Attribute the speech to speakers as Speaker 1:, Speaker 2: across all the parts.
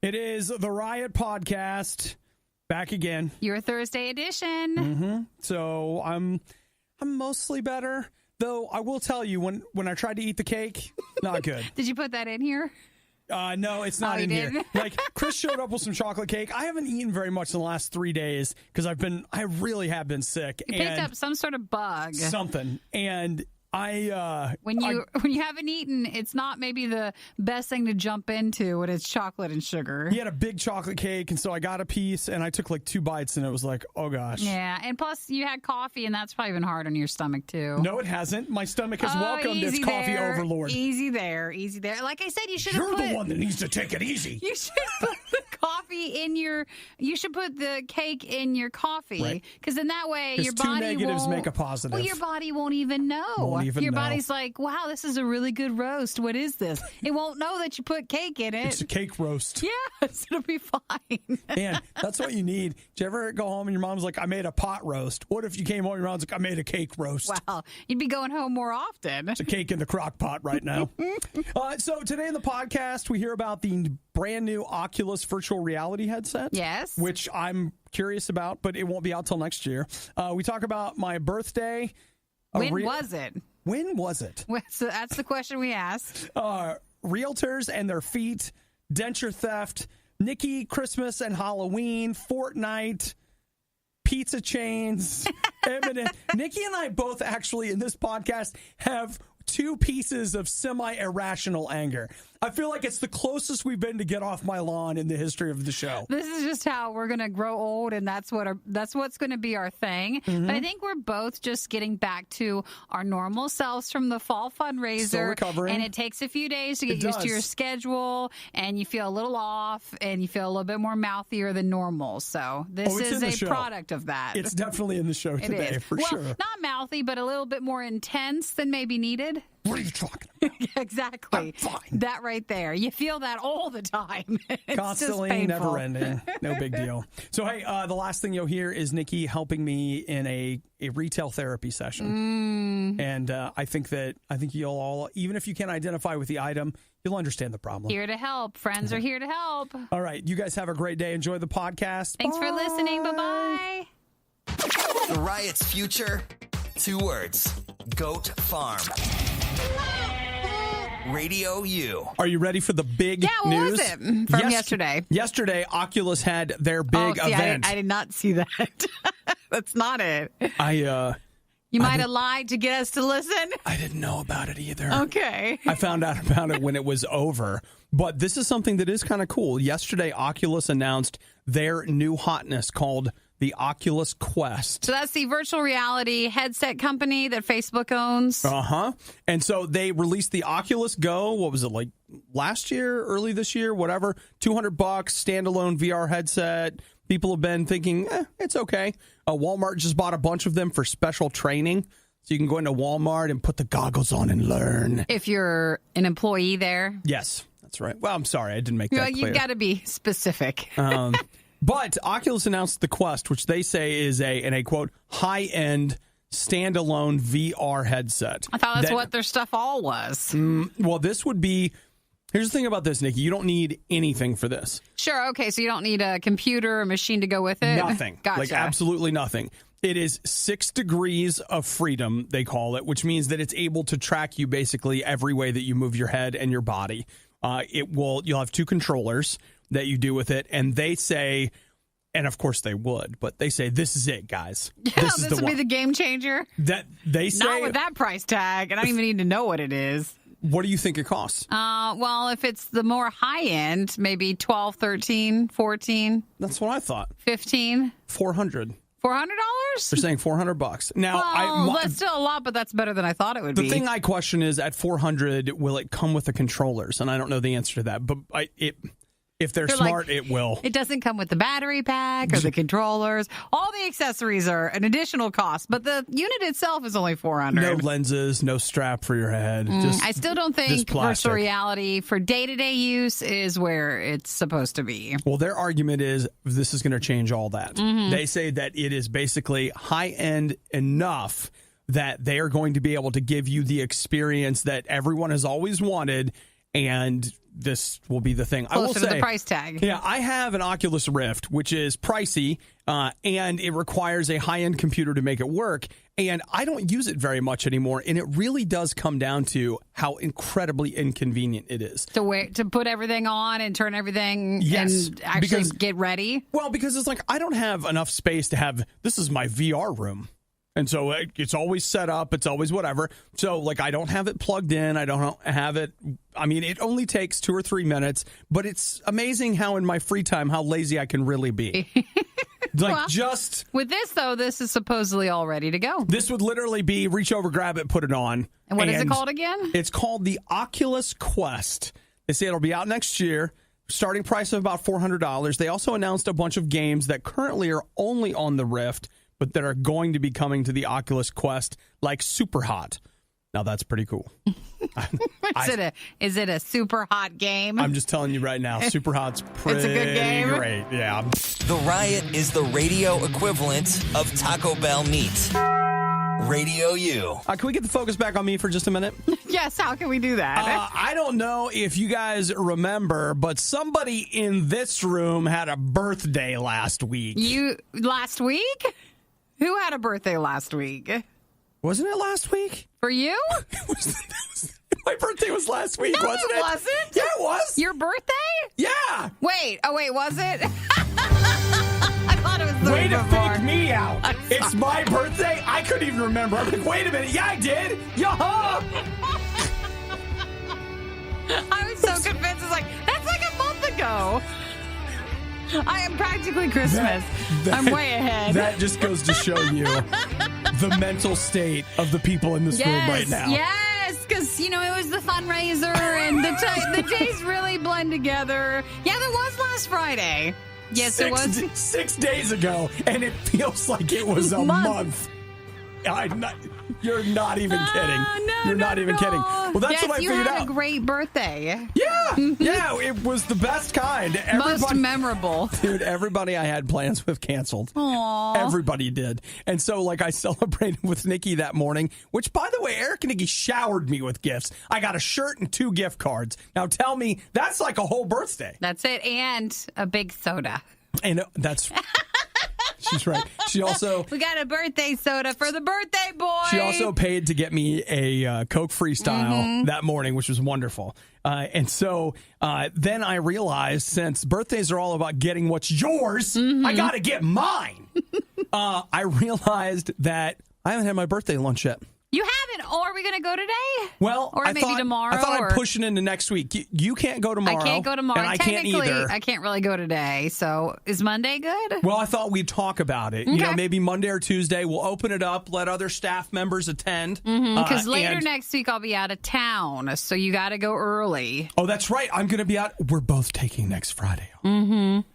Speaker 1: It is the RIOT podcast, back again.
Speaker 2: Your Thursday edition.
Speaker 1: Mm-hmm. So I'm mostly better, though I will tell you, when I tried to eat the cake, not good.
Speaker 2: Did you put that in here?
Speaker 1: No, it's not in here. Like, Chris showed up with some chocolate cake. I haven't eaten very much in the last 3 days because I really have been sick.
Speaker 2: You picked up some sort of bug.
Speaker 1: Something. And when
Speaker 2: you haven't eaten, it's not maybe the best thing to jump into when it's chocolate and sugar.
Speaker 1: He had a big chocolate cake, and so I got a piece, and I took like 2 bites, and it was like, oh gosh.
Speaker 2: Yeah, and plus you had coffee, and that's probably been hard on your stomach too.
Speaker 1: No, it hasn't. My stomach has welcomed its coffee overlord.
Speaker 2: Easy there. Like I said, you should have
Speaker 1: You're the one that needs to take it easy.
Speaker 2: You should put the coffee in your. You should put the cake in your coffee, because in that way your body
Speaker 1: 2 negatives
Speaker 2: won't
Speaker 1: make a positive.
Speaker 2: Well, your body won't even know. Your body's like, wow, this is a really good roast. What is this? It won't know that you put cake in it.
Speaker 1: It's a cake roast.
Speaker 2: Yes, it'll be fine.
Speaker 1: Man, that's what you need. Did you ever go home and your mom's like, I made a pot roast? What if you came home and your mom's like, I made a cake roast?
Speaker 2: Well, you'd be going home more often.
Speaker 1: It's a cake in the crock pot right now. So today in the podcast, we hear about the brand new Oculus virtual reality headset.
Speaker 2: Yes.
Speaker 1: Which I'm curious about, but it won't be out till next year. We talk about my birthday.
Speaker 2: When was it?
Speaker 1: When was it?
Speaker 2: Well, so that's the question we asked.
Speaker 1: Realtors and their feet, denture theft, Nikki, Christmas and Halloween, Fortnite, pizza chains, M&Ms. Nikki and I both actually in this podcast have 2 pieces of semi-irrational anger. I feel like it's the closest we've been to get off my lawn in the history of the show.
Speaker 2: This is just how we're going to grow old, and that's what's going to be our thing.
Speaker 1: Mm-hmm.
Speaker 2: But I think we're both just getting back to our normal selves from the fall fundraiser.
Speaker 1: Still recovering.
Speaker 2: And it takes a few days to get used to your schedule, and you feel a little off, and you feel a little bit more mouthier than normal. So this is a product of that.
Speaker 1: It's definitely in the show today, for sure.
Speaker 2: Not mouthy, but a little bit more intense than maybe needed.
Speaker 1: What are you talking about?
Speaker 2: Exactly.
Speaker 1: I'm fine.
Speaker 2: That right there. You feel that all the time. It's
Speaker 1: constantly, never ending. No big deal. So, hey, the last thing you'll hear is Nikki helping me in a retail therapy session. And I think you'll all, even if you can't identify with the item, you'll understand the problem.
Speaker 2: Here to help. Friends are here to help.
Speaker 1: All right. You guys have a great day. Enjoy the podcast.
Speaker 2: Thanks for listening. Bye-bye.
Speaker 3: The Riot's future, 2 words. Goat Farm. RadioU.
Speaker 1: Are you ready for the big
Speaker 2: news? Yeah, what
Speaker 1: news?
Speaker 2: was it from yesterday?
Speaker 1: Yesterday, Oculus had their big event.
Speaker 2: I did not see that. That's not it.
Speaker 1: You
Speaker 2: might have lied to get us to listen.
Speaker 1: I didn't know about it either.
Speaker 2: Okay.
Speaker 1: I found out about it when it was over. But this is something that is kind of cool. Yesterday, Oculus announced their new hotness called the Oculus Quest.
Speaker 2: So that's the virtual reality headset company that Facebook owns.
Speaker 1: Uh-huh. And so they released the Oculus Go, what was it, like last year, early this year, whatever, $200, standalone VR headset. People have been thinking, it's okay. Walmart just bought a bunch of them for special training. So you can go into Walmart and put the goggles on and learn.
Speaker 2: If you're an employee there.
Speaker 1: Yes, that's right. Well, I'm sorry, I didn't make that clear.
Speaker 2: You got to be specific.
Speaker 1: But Oculus announced the Quest, which they say is a quote, high-end standalone VR headset.
Speaker 2: I thought that's what their stuff all was.
Speaker 1: Well, this would be... Here's the thing about this, Nikki. You don't need anything for this.
Speaker 2: Sure, okay, so you don't need a computer or machine to go with it?
Speaker 1: Nothing.
Speaker 2: Gotcha.
Speaker 1: Like, absolutely nothing. It is 6 degrees of freedom, they call it, which means that it's able to track you basically every way that you move your head and your body. You'll have 2 controllers that you do with it, and they say, and of course they would, but they say, this is it, guys.
Speaker 2: Yeah, this would be the game changer.
Speaker 1: That they say,
Speaker 2: not with that price tag, and I don't even need to know what it is.
Speaker 1: What do you think it costs?
Speaker 2: Well, if it's the more high end, maybe 12, 13, 14.
Speaker 1: That's what I thought.
Speaker 2: 15.
Speaker 1: $400.
Speaker 2: $400?
Speaker 1: They're saying $400. Now,
Speaker 2: that's still a lot, but that's better than I thought it would be.
Speaker 1: The thing I question is, at $400, will it come with the controllers? And I don't know the answer to that, but if they're smart, it will.
Speaker 2: It doesn't come with the battery pack or the controllers. All the accessories are an additional cost, but the unit itself is only $400.
Speaker 1: No lenses, no strap for your head.
Speaker 2: I still don't think virtual reality for day-to-day use is where it's supposed to be.
Speaker 1: Well, their argument is this is going to change all that. Mm-hmm. They say that it is basically high-end enough that they are going to be able to give you the experience that everyone has always wanted, and this will be the thing.
Speaker 2: Closer
Speaker 1: I will
Speaker 2: to
Speaker 1: say,
Speaker 2: the price tag.
Speaker 1: Yeah, I have an Oculus Rift, which is pricey, and it requires a high-end computer to make it work. And I don't use it very much anymore, and it really does come down to how incredibly inconvenient it is.
Speaker 2: To put everything on and turn everything and actually get ready?
Speaker 1: Well, because it's like I don't have enough space to have, this is my VR room. And so it's always set up. It's always whatever. So, like, I don't have it plugged in. I don't have it. I mean, it only takes 2 or 3 minutes. But it's amazing how in my free time, how lazy I can really be. Like,
Speaker 2: well,
Speaker 1: just.
Speaker 2: With this, though, this is supposedly all ready to go.
Speaker 1: This would literally be reach over, grab it, put it on.
Speaker 2: And what is it called again?
Speaker 1: It's called the Oculus Quest. They say it'll be out next year. Starting price of about $400. They also announced a bunch of games that currently are only on the Rift, but that are going to be coming to the Oculus Quest, like Super Hot. Now, that's pretty cool.
Speaker 2: Is it a super hot game?
Speaker 1: I'm just telling you right now, Super Hot's pretty
Speaker 2: it's a good game.
Speaker 1: Great. Yeah.
Speaker 3: The Riot is the radio equivalent of Taco Bell meat. RadioU.
Speaker 1: Can we get the focus back on me for just a minute?
Speaker 2: Yes, how can we do that?
Speaker 1: I don't know if you guys remember, but somebody in this room had a birthday last week.
Speaker 2: Last week? Who had a birthday last week?
Speaker 1: Wasn't it last week?
Speaker 2: For you?
Speaker 1: My birthday was last week,
Speaker 2: No,
Speaker 1: wasn't it?
Speaker 2: it wasn't.
Speaker 1: Yeah, it was.
Speaker 2: Your birthday?
Speaker 1: Yeah.
Speaker 2: Wait, was it? I thought it was the
Speaker 1: Way
Speaker 2: week
Speaker 1: to
Speaker 2: before.
Speaker 1: fake me out. It's my birthday? I couldn't even remember. I'm like, wait a minute. Yeah, I did. Yaha!
Speaker 2: I was so convinced. It's like, that's like a month ago. I am practically Christmas. I'm way ahead.
Speaker 1: That just goes to show you the mental state of the people in this room right now.
Speaker 2: Yes, because, it was the fundraiser and the days really blend together. Yeah, there was last Friday. Yes, it was.
Speaker 1: 6 days ago, and it feels like it was a month. You're not even kidding.
Speaker 2: No,
Speaker 1: You're not even kidding. Well, that's what I figured out.
Speaker 2: You had a great birthday.
Speaker 1: Yeah, yeah, it was the best kind.
Speaker 2: Most memorable.
Speaker 1: Dude, everybody I had plans with canceled.
Speaker 2: Aww.
Speaker 1: Everybody did. And so, I celebrated with Nikki that morning, which, by the way, Eric and Nikki showered me with gifts. I got a shirt and 2 gift cards. Now, tell me, that's like a whole birthday.
Speaker 2: That's it. And a big soda.
Speaker 1: And that's... She's right. She also...
Speaker 2: We got a birthday soda for the birthday boy.
Speaker 1: She also paid to get me a Coke Freestyle that morning, which was wonderful. And so then I realized, since birthdays are all about getting what's yours, I got to get mine. I realized that I haven't had my birthday lunch yet.
Speaker 2: You haven't? Or are we going to go today?
Speaker 1: Well,
Speaker 2: or maybe tomorrow?
Speaker 1: I thought I'd push it into next week. You can't go tomorrow.
Speaker 2: I can't go tomorrow.
Speaker 1: And I can't either.
Speaker 2: I can't really go today. So is Monday good?
Speaker 1: Well, I thought we'd talk about it.
Speaker 2: Okay.
Speaker 1: Maybe Monday or Tuesday. We'll open it up, let other staff members attend.
Speaker 2: Because later next week I'll be out of town. So you got to go early.
Speaker 1: Oh, that's right. I'm going to be out. We're both taking next Friday.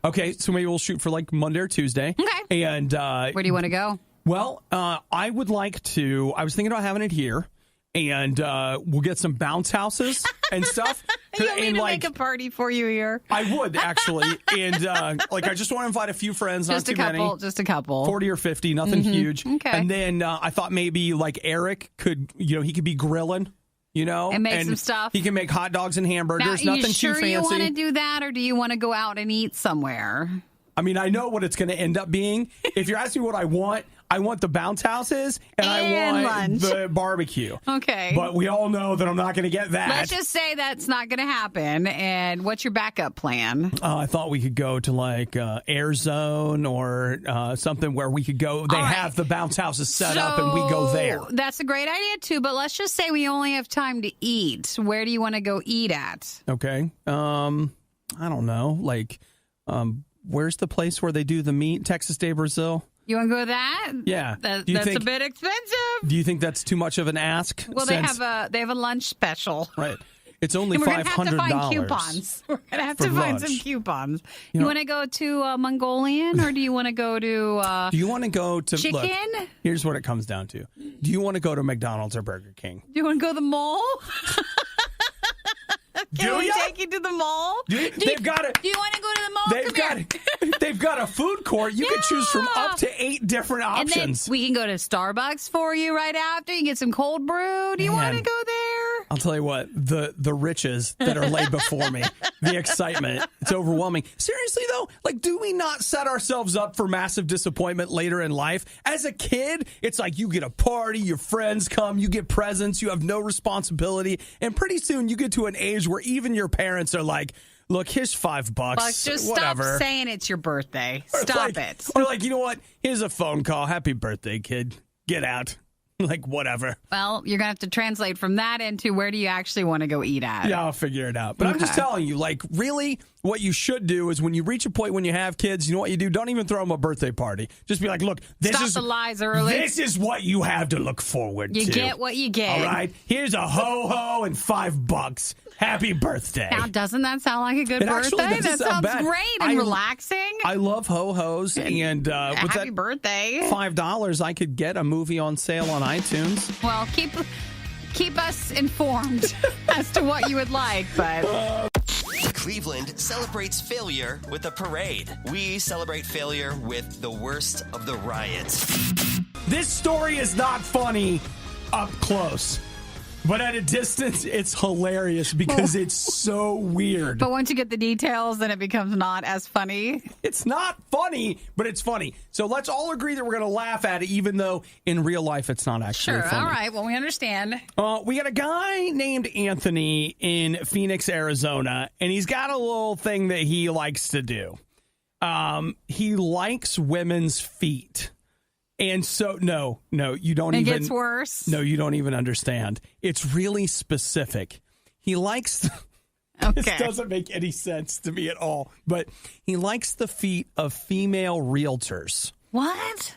Speaker 1: Okay, so maybe we'll shoot for Monday or Tuesday.
Speaker 2: Okay.
Speaker 1: And
Speaker 2: where do you want to go?
Speaker 1: Well, I would like to. I was thinking about having it here. And we'll get some bounce houses and stuff.
Speaker 2: You want me to make a party for you here?
Speaker 1: I would, actually. And I just want to invite a few friends,
Speaker 2: just
Speaker 1: not too many.
Speaker 2: Just a couple.
Speaker 1: 40 or 50, nothing huge.
Speaker 2: Okay.
Speaker 1: And then I thought maybe Eric could, he could be grilling,
Speaker 2: and make some stuff.
Speaker 1: He can make hot dogs and hamburgers,
Speaker 2: now,
Speaker 1: nothing too fancy.
Speaker 2: You want to do that, or do you want to go out and eat somewhere?
Speaker 1: I mean, I know what it's going to end up being. If you're asking me what I want the bounce houses and I want
Speaker 2: lunch.
Speaker 1: The barbecue.
Speaker 2: Okay.
Speaker 1: But we all know that I'm not going to get that.
Speaker 2: Let's just say that's not going to happen. And what's your backup plan?
Speaker 1: I thought we could go to Air Zone or something where we could go. They have the bounce houses set up and we go there.
Speaker 2: That's a great idea, too. But let's just say we only have time to eat. Where do you want to go eat at?
Speaker 1: Okay. I don't know. Where's the place where they do the meat? Texas Day Brazil?
Speaker 2: You want to go to that?
Speaker 1: Yeah.
Speaker 2: That's a bit expensive.
Speaker 1: Do you think that's too much of an ask?
Speaker 2: Well, they have a lunch special.
Speaker 1: Right. It's only $500.
Speaker 2: We're going to have to find coupons. We're going to have to find some coupons. You want to go to Mongolian, or do you want to go to
Speaker 1: do you want to go to
Speaker 2: chicken?
Speaker 1: Look, here's what it comes down to. Do you want to go to McDonald's or Burger King?
Speaker 2: Do you want to go to the mall? Can we take you to the mall?
Speaker 1: Do you want to
Speaker 2: go to the mall?
Speaker 1: They've got a food court. You can choose from up to 8 different options.
Speaker 2: And then we can go to Starbucks for you right after. You can get some cold brew. Do you want to go there?
Speaker 1: I'll tell you what, the riches that are laid before me, the excitement, it's overwhelming. Seriously, though, like, do we not set ourselves up for massive disappointment later in life? As a kid, it's like you get a party, your friends come, you get presents, you have no responsibility, and pretty soon you get to an age where even your parents are like, look, here's $5.
Speaker 2: But just
Speaker 1: whatever.
Speaker 2: Stop saying it's your birthday. Stop it.
Speaker 1: Or like, you know what? Here's a phone call. Happy birthday, kid. Get out. Like, whatever.
Speaker 2: Well, you're going to have to translate from that into where do you actually want to go eat at?
Speaker 1: Yeah, I'll figure it out. But I'm just telling you, like, really, what you should do is when you reach a point when you have kids, you know what you do? Don't even throw them a birthday party. Just be like, look,
Speaker 2: Stop the lies early.
Speaker 1: This is what you have to look forward to.
Speaker 2: You get what you get.
Speaker 1: All right? Here's a ho-ho and $5. Happy birthday.
Speaker 2: Now, doesn't that sound like a good birthday? That sounds
Speaker 1: bad.
Speaker 2: great and relaxing.
Speaker 1: I love ho-hos. And
Speaker 2: happy birthday.
Speaker 1: $5, I could get a movie on sale on iTunes.
Speaker 2: Well, keep us informed as to what you would like, but...
Speaker 3: Cleveland celebrates failure with a parade. We celebrate failure with the worst of the RIOT.
Speaker 1: This story is not funny up close. But at a distance, it's hilarious because it's so weird.
Speaker 2: But once you get the details, then it becomes not as funny.
Speaker 1: It's not funny, but it's funny. So let's all agree that we're going to laugh at it, even though in real life it's not actually funny.
Speaker 2: All right. Well, we understand.
Speaker 1: We got a guy named Anthony in Phoenix, Arizona, and he's got a little thing that he likes to do. He likes women's feet. And so, no, you don't even...
Speaker 2: It gets worse?
Speaker 1: No, you don't even understand. It's really specific. He likes...
Speaker 2: Okay.
Speaker 1: This doesn't make any sense to me at all. But he likes the feet of female realtors.
Speaker 2: What?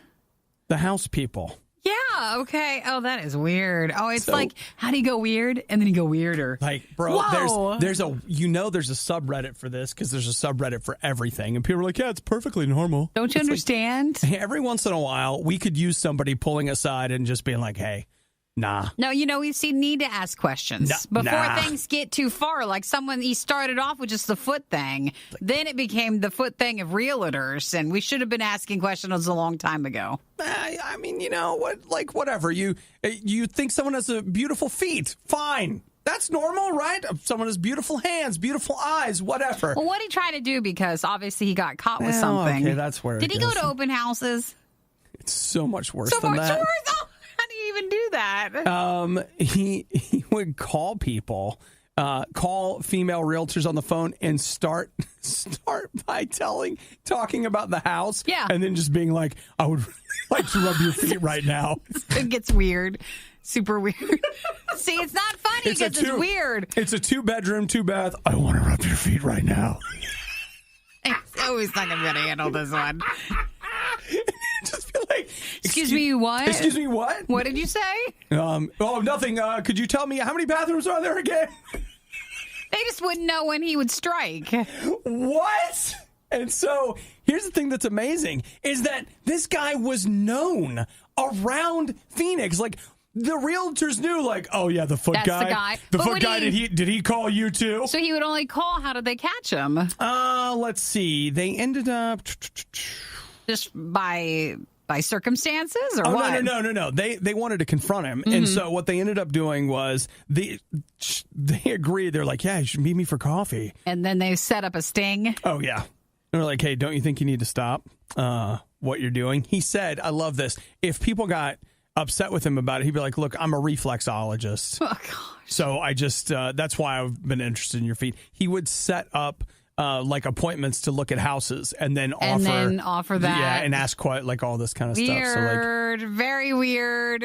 Speaker 1: The house people.
Speaker 2: Yeah, okay. Oh, that is weird. Oh, it's like, how do you go weird? And then you go weirder.
Speaker 1: Like, bro, there's a subreddit for this because there's a subreddit for everything. And people are like, yeah, it's perfectly normal.
Speaker 2: Don't you understand?
Speaker 1: Like, every once in a while, we could use somebody pulling aside and just being like, hey, nah.
Speaker 2: No, we need to ask questions before things get too far. Like he started off with just the foot thing. Then it became the foot thing of realtors, and we should have been asking questions a long time ago.
Speaker 1: I mean, you know what? Like, whatever. You think someone has a beautiful feet? Fine. That's normal, right? Someone has beautiful hands, beautiful eyes, whatever.
Speaker 2: Well, what did he try to do? Because obviously he got caught with something.
Speaker 1: Okay, that's where.
Speaker 2: Did he go to open houses?
Speaker 1: It's so much worse than that.
Speaker 2: Worse? Oh, how do you even do that?
Speaker 1: He would call people. Call female realtors on the phone and start by talking about the house.
Speaker 2: Yeah.
Speaker 1: And then just being like, I would really like to rub your feet right now.
Speaker 2: It gets weird. Super weird. See, it's not funny because it's weird.
Speaker 1: It's a 2-bedroom, 2-bath. I want to rub your feet right now.
Speaker 2: Oh, he's not going to be able to handle this one.
Speaker 1: Just feel like,
Speaker 2: excuse me, what?
Speaker 1: Excuse me, what?
Speaker 2: What did you say?
Speaker 1: Nothing. Could you tell me how many bathrooms are there again?
Speaker 2: They just wouldn't know when he would strike.
Speaker 1: What? And so here's the thing that's amazing is that this guy was known around Phoenix. Like, the realtors knew, like, oh yeah, the foot guy. The foot guy. Did he call you too?
Speaker 2: So he would only call. How did they catch him?
Speaker 1: Let's see. They ended up
Speaker 2: just by circumstances, or what?
Speaker 1: No. They wanted to confront him, and so what they ended up doing was they agreed. They're like, yeah, you should meet me for coffee.
Speaker 2: And then they set up a sting.
Speaker 1: Oh yeah. They're like, hey, don't you think you need to stop what you're doing? He said, I love this. If people got upset with him about it, he'd be like, look, I'm a reflexologist.
Speaker 2: Oh, gosh.
Speaker 1: So I just, that's why I've been interested in your feet. He would set up like appointments to look at houses and then offer that. Yeah, and ask quite like all this kind of stuff.
Speaker 2: Weird, very weird.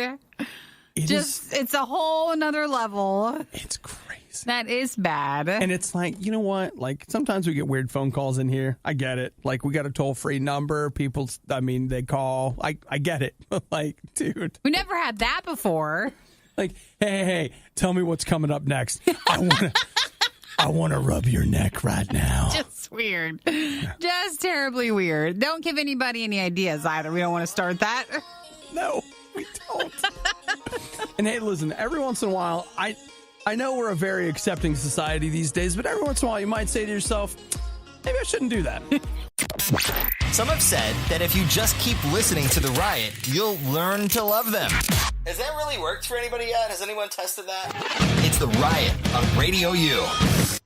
Speaker 2: It's a whole another level.
Speaker 1: It's crazy.
Speaker 2: That is bad.
Speaker 1: And it's like, you know what? Like, sometimes we get weird phone calls in here. I get it. Like, we got a toll-free number. People, they call. I get it. Like, dude.
Speaker 2: We never had that before.
Speaker 1: Like, hey, tell me what's coming up next. I want to rub your neck right now.
Speaker 2: Just weird. Just terribly weird. Don't give anybody any ideas either. We don't want to start that.
Speaker 1: No, we don't. And hey, listen, every once in a while, I know we're a very accepting society these days, but every once in a while you might say to yourself, maybe I shouldn't do that.
Speaker 3: Some have said that if you just keep listening to the RIOT, you'll learn to love them. Has that really worked for anybody yet? Has anyone tested that? It's It's the Riot on RadioU.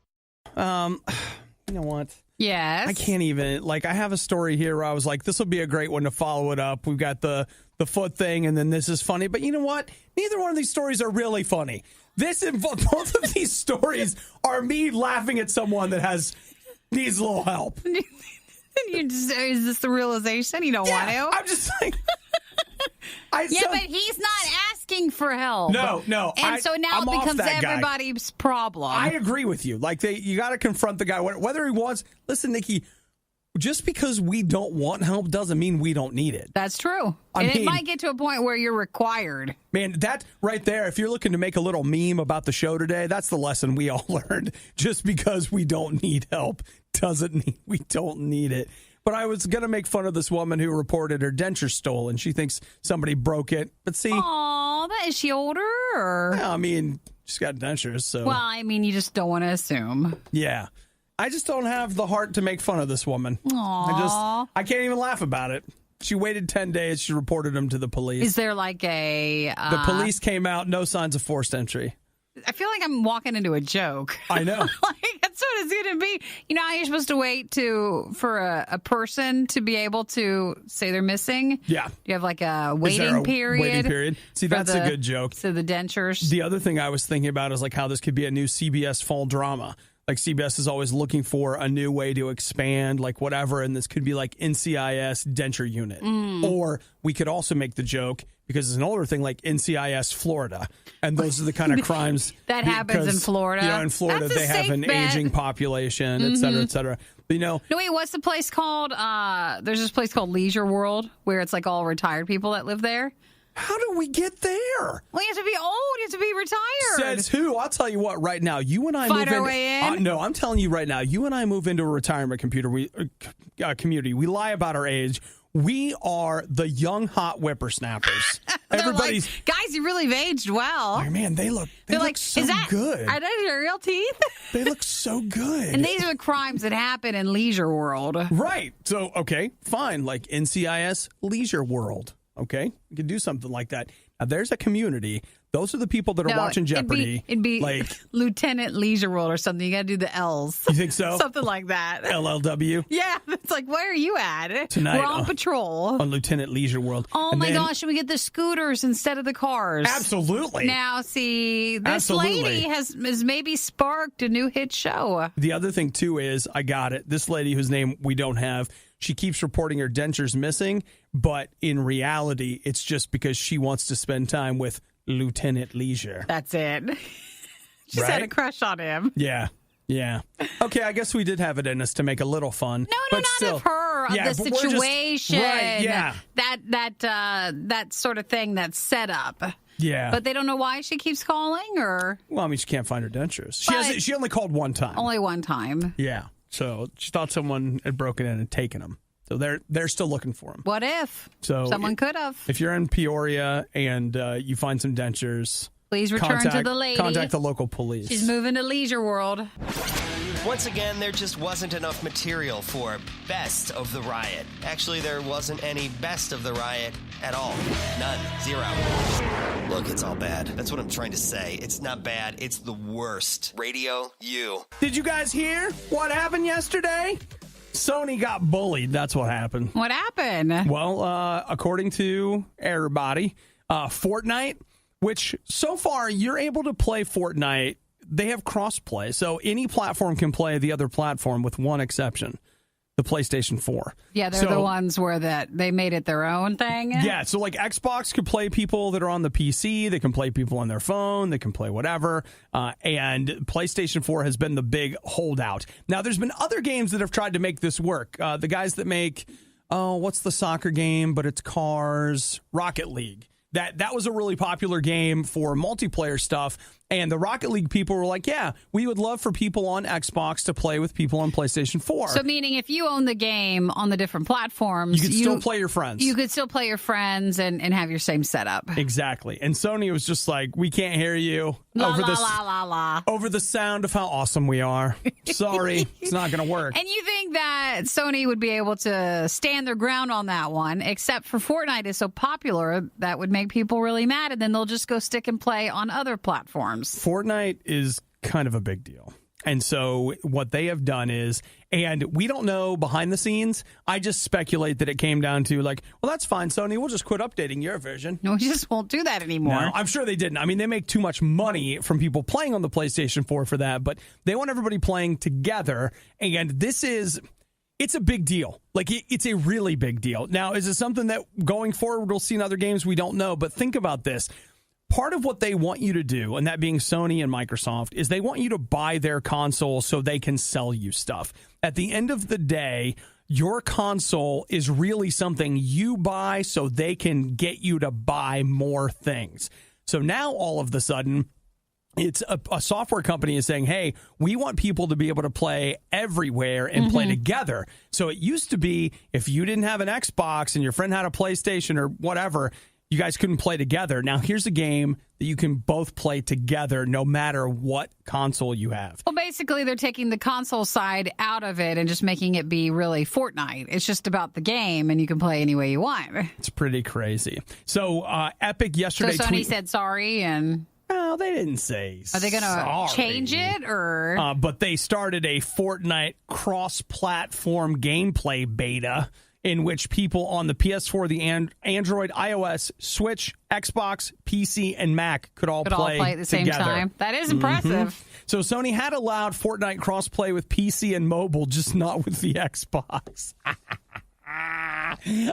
Speaker 1: You know what?
Speaker 2: Yes.
Speaker 1: I can't even, I have a story here where I was like, this will be a great one to follow it up. We've got the foot thing, and then this is funny. But you know what? Neither one of these stories are really funny. Both of these stories are me laughing at someone that needs a little help.
Speaker 2: Is this the realization? You don't want to?
Speaker 1: I'm just like...
Speaker 2: but he's not asking for help.
Speaker 1: No.
Speaker 2: And so now it becomes everybody's problem.
Speaker 1: I agree with you. You got to confront the guy. Whether he wants... Listen, Nikki, just because we don't want help doesn't mean we don't need it.
Speaker 2: That's true. It might get to a point where you're required.
Speaker 1: Man, that right there, if you're looking to make a little meme about the show today, that's the lesson we all learned. Just because we don't need help doesn't mean we don't need it. But I was going to make fun of this woman who reported her denture stolen. She thinks somebody broke it. But see...
Speaker 2: Is she older? Or?
Speaker 1: Well, I mean, she's got dentures, so...
Speaker 2: Well, I mean, you just don't want to assume.
Speaker 1: Yeah. I just don't have the heart to make fun of this woman.
Speaker 2: Aww.
Speaker 1: I can't even laugh about it. She waited 10 days. She reported him to the police.
Speaker 2: Is there The
Speaker 1: police came out, no signs of forced entry.
Speaker 2: I feel like I'm walking into a joke.
Speaker 1: I know.
Speaker 2: That's what it's going to be. You know how you're supposed to wait for a person to be able to say they're missing?
Speaker 1: Yeah.
Speaker 2: You have a waiting period.
Speaker 1: Waiting period. See, that's a good joke.
Speaker 2: So the dentures.
Speaker 1: The other thing I was thinking about is how this could be a new CBS fall drama. CBS is always looking for a new way to expand, whatever, and this could be NCIS denture unit. Or we could also make the joke, because it's an older thing, NCIS Florida. And those are the kind of crimes
Speaker 2: that happens in Florida.
Speaker 1: In Florida, they have an aging population, et cetera, et cetera. But,
Speaker 2: no, wait, what's the place called? There's this place called Leisure World, where it's all retired people that live there.
Speaker 1: How do we get there?
Speaker 2: Well, you have to be old. You have to be retired.
Speaker 1: Says who? I'll tell you what, right now, you and I
Speaker 2: Fight our way in?
Speaker 1: No, I'm telling you right now, you and I move into a retirement community. We lie about our age. We are the young, hot whippersnappers. Everybody's
Speaker 2: guys, you really have aged well.
Speaker 1: Oh, man, they look so good.
Speaker 2: Are those your real teeth?
Speaker 1: They look so good.
Speaker 2: And these are the crimes that happen in Leisure World.
Speaker 1: Right. So, okay, fine. NCIS Leisure World. Okay, we could do something like that. Now, there's a community. Those are the people that are watching Jeopardy.
Speaker 2: It'd be Lieutenant Leisure World or something. You got to do the L's.
Speaker 1: You think so?
Speaker 2: Something like that.
Speaker 1: LLW?
Speaker 2: Yeah. It's where are you at?
Speaker 1: Tonight.
Speaker 2: We're on patrol.
Speaker 1: On Lieutenant Leisure World.
Speaker 2: Oh, my gosh. Should we get the scooters instead of the cars?
Speaker 1: Absolutely.
Speaker 2: Now, see, this lady has maybe sparked a new hit show.
Speaker 1: The other thing, too, is, I got it. This lady whose name we don't have, she keeps reporting her dentures missing, but in reality, it's just because she wants to spend time with Lieutenant Leisure.
Speaker 2: That's it. She's had a crush on him.
Speaker 1: Yeah. Okay, I guess we did have it in us to make a little fun.
Speaker 2: No, not of her, of the situation.
Speaker 1: Right, yeah.
Speaker 2: That sort of thing that's set up.
Speaker 1: Yeah.
Speaker 2: But they don't know why she keeps calling, or?
Speaker 1: Well, I mean, she can't find her dentures. She only called one time.
Speaker 2: Only one time.
Speaker 1: Yeah. So she thought someone had broken in and taken them. So they're still looking for him.
Speaker 2: What if?
Speaker 1: So
Speaker 2: someone could have.
Speaker 1: If you're in Peoria and you find some dentures,
Speaker 2: please return to the lady.
Speaker 1: Contact the local police.
Speaker 2: She's moving to Leisure World.
Speaker 3: Once again, there just wasn't enough material for Best of the Riot. Actually, there wasn't any Best of the Riot at all. None. Zero. Look, it's all bad. That's what I'm trying to say. It's not bad. It's the worst. RadioU.
Speaker 1: Did you guys hear what happened yesterday? Sony got bullied. That's what happened.
Speaker 2: What happened?
Speaker 1: Well, according to everybody, Fortnite, which so far you're able to play Fortnite. They have crossplay, so any platform can play the other platform with one exception, the PlayStation 4.
Speaker 2: Yeah, they're the ones where they made it their own thing.
Speaker 1: Yeah, so Xbox could play people that are on the PC, they can play people on their phone, they can play whatever, and PlayStation 4 has been the big holdout. Now, there's been other games that have tried to make this work. The guys that make, what's the soccer game, but it's cars, Rocket League. That was a really popular game for multiplayer stuff. And the Rocket League people were like, yeah, we would love for people on Xbox to play with people on PlayStation 4.
Speaker 2: So meaning if you own the game on the different platforms,
Speaker 1: you could still play your friends.
Speaker 2: You could still play your friends and have your same setup.
Speaker 1: Exactly. And Sony was just like, we can't hear you. over the sound of how awesome we are. Sorry, it's not going to work.
Speaker 2: And you think that Sony would be able to stand their ground on that one, except for Fortnite is so popular that would make people really mad, and then they'll just go stick and play on other platforms.
Speaker 1: Fortnite is kind of a big deal. And so what they have done is, and we don't know behind the scenes, I just speculate that it came down to like, well, that's fine, Sony, we'll just quit updating your version.
Speaker 2: No, we just won't do that anymore.
Speaker 1: No, I'm sure they didn't. I mean, they make too much money from people playing on the PlayStation 4 for that, but they want everybody playing together, and it's a big deal. Like, it's a really big deal. Now, is it something that going forward we'll see in other games? We don't know, but think about this. Part of what they want you to do, and that being Sony and Microsoft, is they want you to buy their console so they can sell you stuff. At the end of the day, your console is really something you buy so they can get you to buy more things. So now all of a sudden, it's a software company is saying, hey, we want people to be able to play everywhere and play together. So it used to be if you didn't have an Xbox and your friend had a PlayStation or whatever, you guys couldn't play together. Now, here's a game that you can both play together no matter what console you have.
Speaker 2: Well, basically, they're taking the console side out of it and just making it be really Fortnite. It's just about the game, and you can play any way you want.
Speaker 1: It's pretty crazy. So, Epic yesterday...
Speaker 2: So Sony said sorry, and...
Speaker 1: No, they didn't say
Speaker 2: Are they going to change it, or...?
Speaker 1: But they started a Fortnite cross-platform gameplay beta in which people on the PS4, the Android, iOS, Switch, Xbox, PC, and Mac could all play
Speaker 2: at the same time. That is impressive.
Speaker 1: So Sony had allowed Fortnite crossplay with PC and mobile, just not with the Xbox.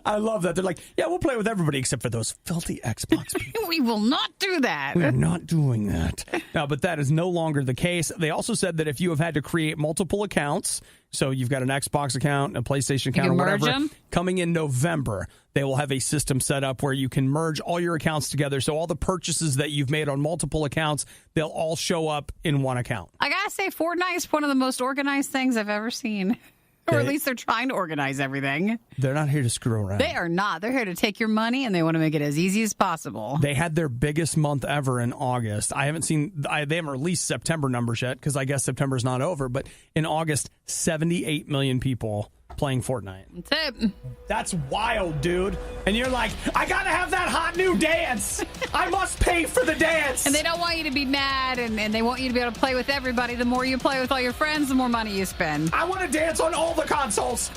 Speaker 1: I love that. They're like, yeah, we'll play with everybody except for those filthy Xbox people.
Speaker 2: We will not do that.
Speaker 1: We're not doing that. No, but that is no longer the case. They also said that if you have had to create multiple accounts, so you've got an Xbox account, a PlayStation account, or whatever, coming in November, they will have a system set up where you can merge all your accounts together. So all the purchases that you've made on multiple accounts, they'll all show up in one account.
Speaker 2: I gotta say, Fortnite is one of the most organized things I've ever seen. Or at least they're trying to organize everying.
Speaker 1: They're not here to screw around.
Speaker 2: They are not. They're here to take your money, and they want to make it as easy as possible.
Speaker 1: They had their biggest month ever in August. They haven't released September numbers yet, because I guess September's not over. But in August, 78 million people playing Fortnite.
Speaker 2: That's it.
Speaker 1: That's wild, dude. And you're like, I gotta have that hot new dance. I must pay for the dance.
Speaker 2: And they don't want you to be mad, and they want you to be able to play with everybody. The more you play with all your friends, the more money you spend.
Speaker 1: I want to dance on all the consoles.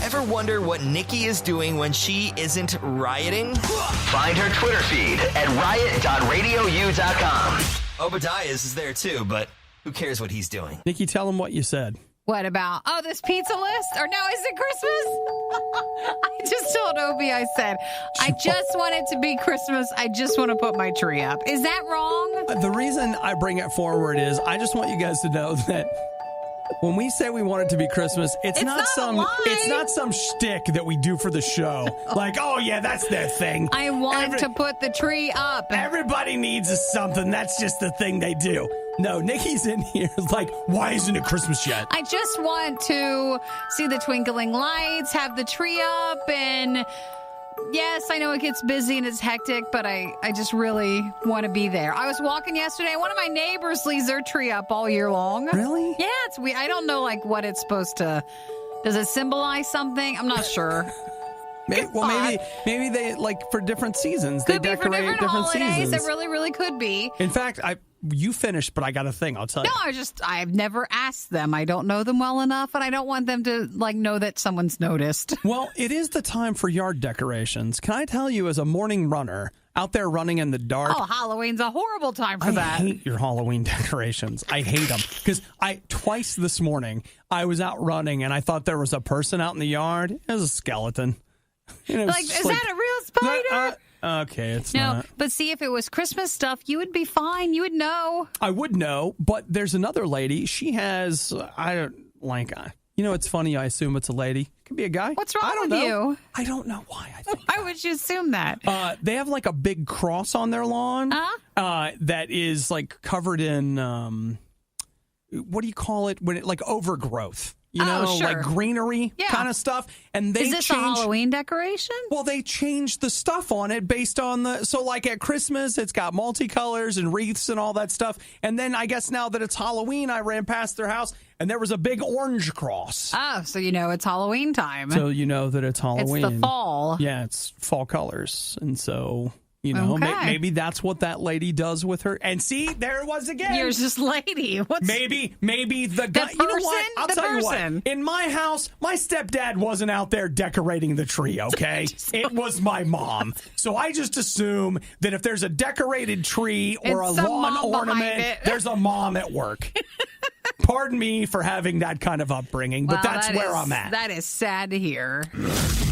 Speaker 3: Ever wonder what Nikki is doing when she isn't rioting?
Speaker 4: Find her Twitter feed at riot.radiou.com.
Speaker 3: Obadiah's is there too, but who cares what he's doing?
Speaker 1: Nikki, tell him what you said.
Speaker 2: What about, this pizza list? Or no, is it Christmas? I just told Obi, I said, I just want it to be Christmas. I just want to put my tree up. Is that wrong?
Speaker 1: The reason I bring it forward is I just want you guys to know that when we say we want it to be Christmas, it's not some shtick that we do for the show. Like, oh yeah, that's their thing.
Speaker 2: I want to put the tree up.
Speaker 1: Everybody needs something. That's just the thing they do. No, Nikki's in here like, why isn't it Christmas yet?
Speaker 2: I just want to see the twinkling lights, have the tree up, and yes, I know it gets busy and it's hectic, but I just really want to be there. I was walking yesterday. One of my neighbors leaves their tree up all year long.
Speaker 1: Really?
Speaker 2: Yeah, it's weird. I don't know what it's supposed to. Does it symbolize something? I'm not sure.
Speaker 1: Maybe they for different seasons.
Speaker 2: Could
Speaker 1: they
Speaker 2: be
Speaker 1: decorate
Speaker 2: for different holidays.
Speaker 1: seasons.
Speaker 2: It really, really could be.
Speaker 1: In fact, you finished, but I got a thing. I'll tell you.
Speaker 2: No, I've never asked them. I don't know them well enough, and I don't want them to know that someone's noticed.
Speaker 1: Well, it is the time for yard decorations. Can I tell you, as a morning runner out there running in the dark?
Speaker 2: Oh, Halloween's a horrible time for that.
Speaker 1: I hate your Halloween decorations. I hate them because twice this morning I was out running and I thought there was a person out in the yard. It was a skeleton.
Speaker 2: Is that a real spider?
Speaker 1: Okay, it's not.
Speaker 2: But see, if it was Christmas stuff, you would be fine. You would know.
Speaker 1: I would know, but there's another lady. She has, it's funny. I assume it's a lady. It could be a guy.
Speaker 2: What's wrong with
Speaker 1: know.
Speaker 2: you?
Speaker 1: I don't know why.
Speaker 2: Why would you assume that?
Speaker 1: They have a big cross on their lawn that is covered in, what do you call it? When it overgrowth. like greenery kind of stuff. And they
Speaker 2: Is this a Halloween decoration?
Speaker 1: Well, they changed the stuff on it based on so like at Christmas, it's got multicolors and wreaths and all that stuff. And then I guess now that it's Halloween, I ran past their house and there was a big orange cross.
Speaker 2: Oh, so it's Halloween time.
Speaker 1: So you know that it's Halloween.
Speaker 2: It's the fall.
Speaker 1: Yeah, it's fall colors. And so... maybe that's what that lady does with her. And see, there it was again.
Speaker 2: You're just lady.
Speaker 1: Maybe the guy. You know what? I'll tell you what. In my house, my stepdad wasn't out there decorating the tree, okay? It was my mom. So I just assume that if there's a decorated tree or a lawn ornament, there's a mom at work. Pardon me for having that kind of upbringing, but that's where I'm at.
Speaker 2: That is sad to hear.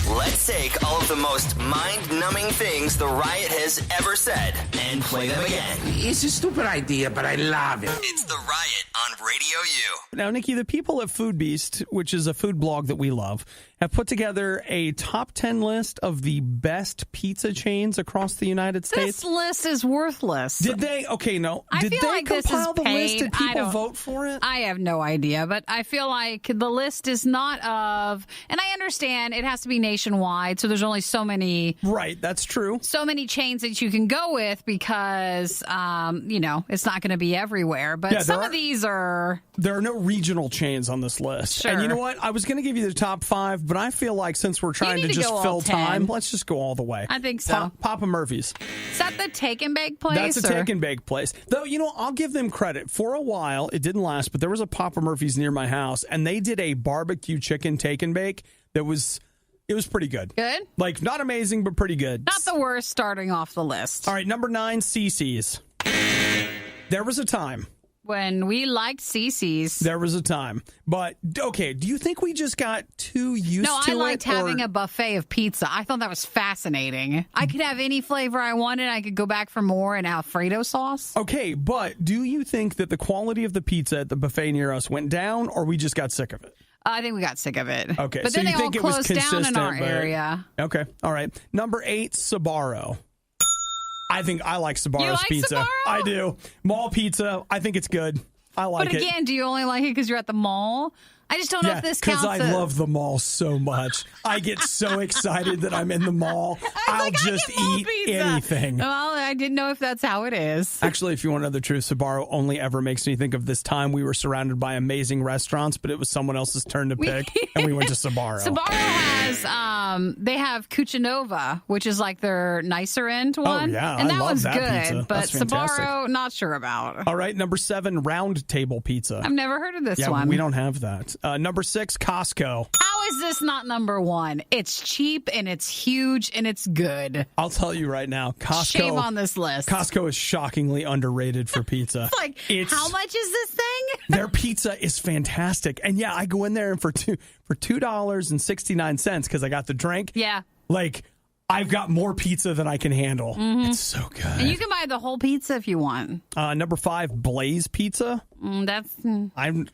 Speaker 4: Let's take all of the most mind-numbing things the Riot has ever said and play them again.
Speaker 5: It's a stupid idea, but I love it.
Speaker 4: It's the Riot on Radio U.
Speaker 1: Now, Nikki, the people at Food Beast, which is a food blog that we love, have put together a top 10 list of the best pizza chains across the United States.
Speaker 2: This list is worthless.
Speaker 1: Did they? Okay, no.
Speaker 2: I
Speaker 1: Did
Speaker 2: feel
Speaker 1: they
Speaker 2: like this is
Speaker 1: compile the list?
Speaker 2: paid.
Speaker 1: Did people vote for it?
Speaker 2: I have no idea, but I feel like the list is not of, and I understand it has to be nationwide, so there's only so many.
Speaker 1: Right, that's true.
Speaker 2: So many chains that you can go with because, it's not going to be everywhere. But some of these are.
Speaker 1: There are no regional chains on this list.
Speaker 2: Sure.
Speaker 1: And you know what? I was going to give you the top 5, but I feel like since we're trying to just fill time, let's just go all the way.
Speaker 2: I think so.
Speaker 1: Papa Murphy's.
Speaker 2: Is that the take and bake place?
Speaker 1: That's a take and bake place. Though, I'll give them credit. For a while, it didn't last, but there was a Papa Murphy's near my house, and they did a barbecue chicken take and bake that was... It was pretty good.
Speaker 2: Good?
Speaker 1: Like, not amazing, but pretty good.
Speaker 2: Not the worst starting off the list.
Speaker 1: All right, number 9, CC's. There was a time.
Speaker 2: When we liked CC's.
Speaker 1: There was a time. But, okay, do you think we just got too used to it?
Speaker 2: No, I liked having a buffet of pizza. I thought that was fascinating. I could have any flavor I wanted. I could go back for more and Alfredo sauce.
Speaker 1: Okay, but do you think that the quality of the pizza at the buffet near us went down, or we just got sick of it?
Speaker 2: I think we got sick of it.
Speaker 1: Okay,
Speaker 2: but
Speaker 1: so
Speaker 2: then
Speaker 1: you
Speaker 2: they
Speaker 1: think
Speaker 2: all
Speaker 1: it was
Speaker 2: closed down in our
Speaker 1: consistent,
Speaker 2: area.
Speaker 1: Okay, all right. Number 8, Sbarro. I think I like Sbarro's
Speaker 2: You like
Speaker 1: pizza.
Speaker 2: Sbarro?
Speaker 1: I do. Mall pizza, I think it's good. I like it.
Speaker 2: But again, do you only like it because you're at the mall? I just don't know if this counts.
Speaker 1: because I love the mall so much. I get so excited that I'm in the mall. I'll just eat anything.
Speaker 2: Well, I didn't know if that's how it is.
Speaker 1: Actually, if you want to know the truth, Sbarro only ever makes me think of this time we were surrounded by amazing restaurants, but it was someone else's turn to pick, and we went to Sbarro.
Speaker 2: Sbarro has, they have Cucinova, which is like their nicer end one.
Speaker 1: Oh, yeah.
Speaker 2: And that
Speaker 1: I love
Speaker 2: one's
Speaker 1: that
Speaker 2: good,
Speaker 1: pizza.
Speaker 2: but
Speaker 1: That's fantastic.
Speaker 2: Sbarro, not sure about.
Speaker 1: All right, number 7, Round Table Pizza.
Speaker 2: I've never heard of this one.
Speaker 1: Yeah, we don't have that. Number 6, Costco.
Speaker 2: How is this not number 1? It's cheap and it's huge and it's good.
Speaker 1: I'll tell you right now, Costco.
Speaker 2: Shame on this list.
Speaker 1: Costco is shockingly underrated for pizza.
Speaker 2: How much is this thing?
Speaker 1: Their pizza is fantastic. And yeah, I go in there and for $2.69 because I got the drink.
Speaker 2: Yeah.
Speaker 1: Like, I've got more pizza than I can handle.
Speaker 2: Mm-hmm.
Speaker 1: It's so good.
Speaker 2: And you can buy the whole pizza if you want.
Speaker 1: Number 5, Blaze Pizza. I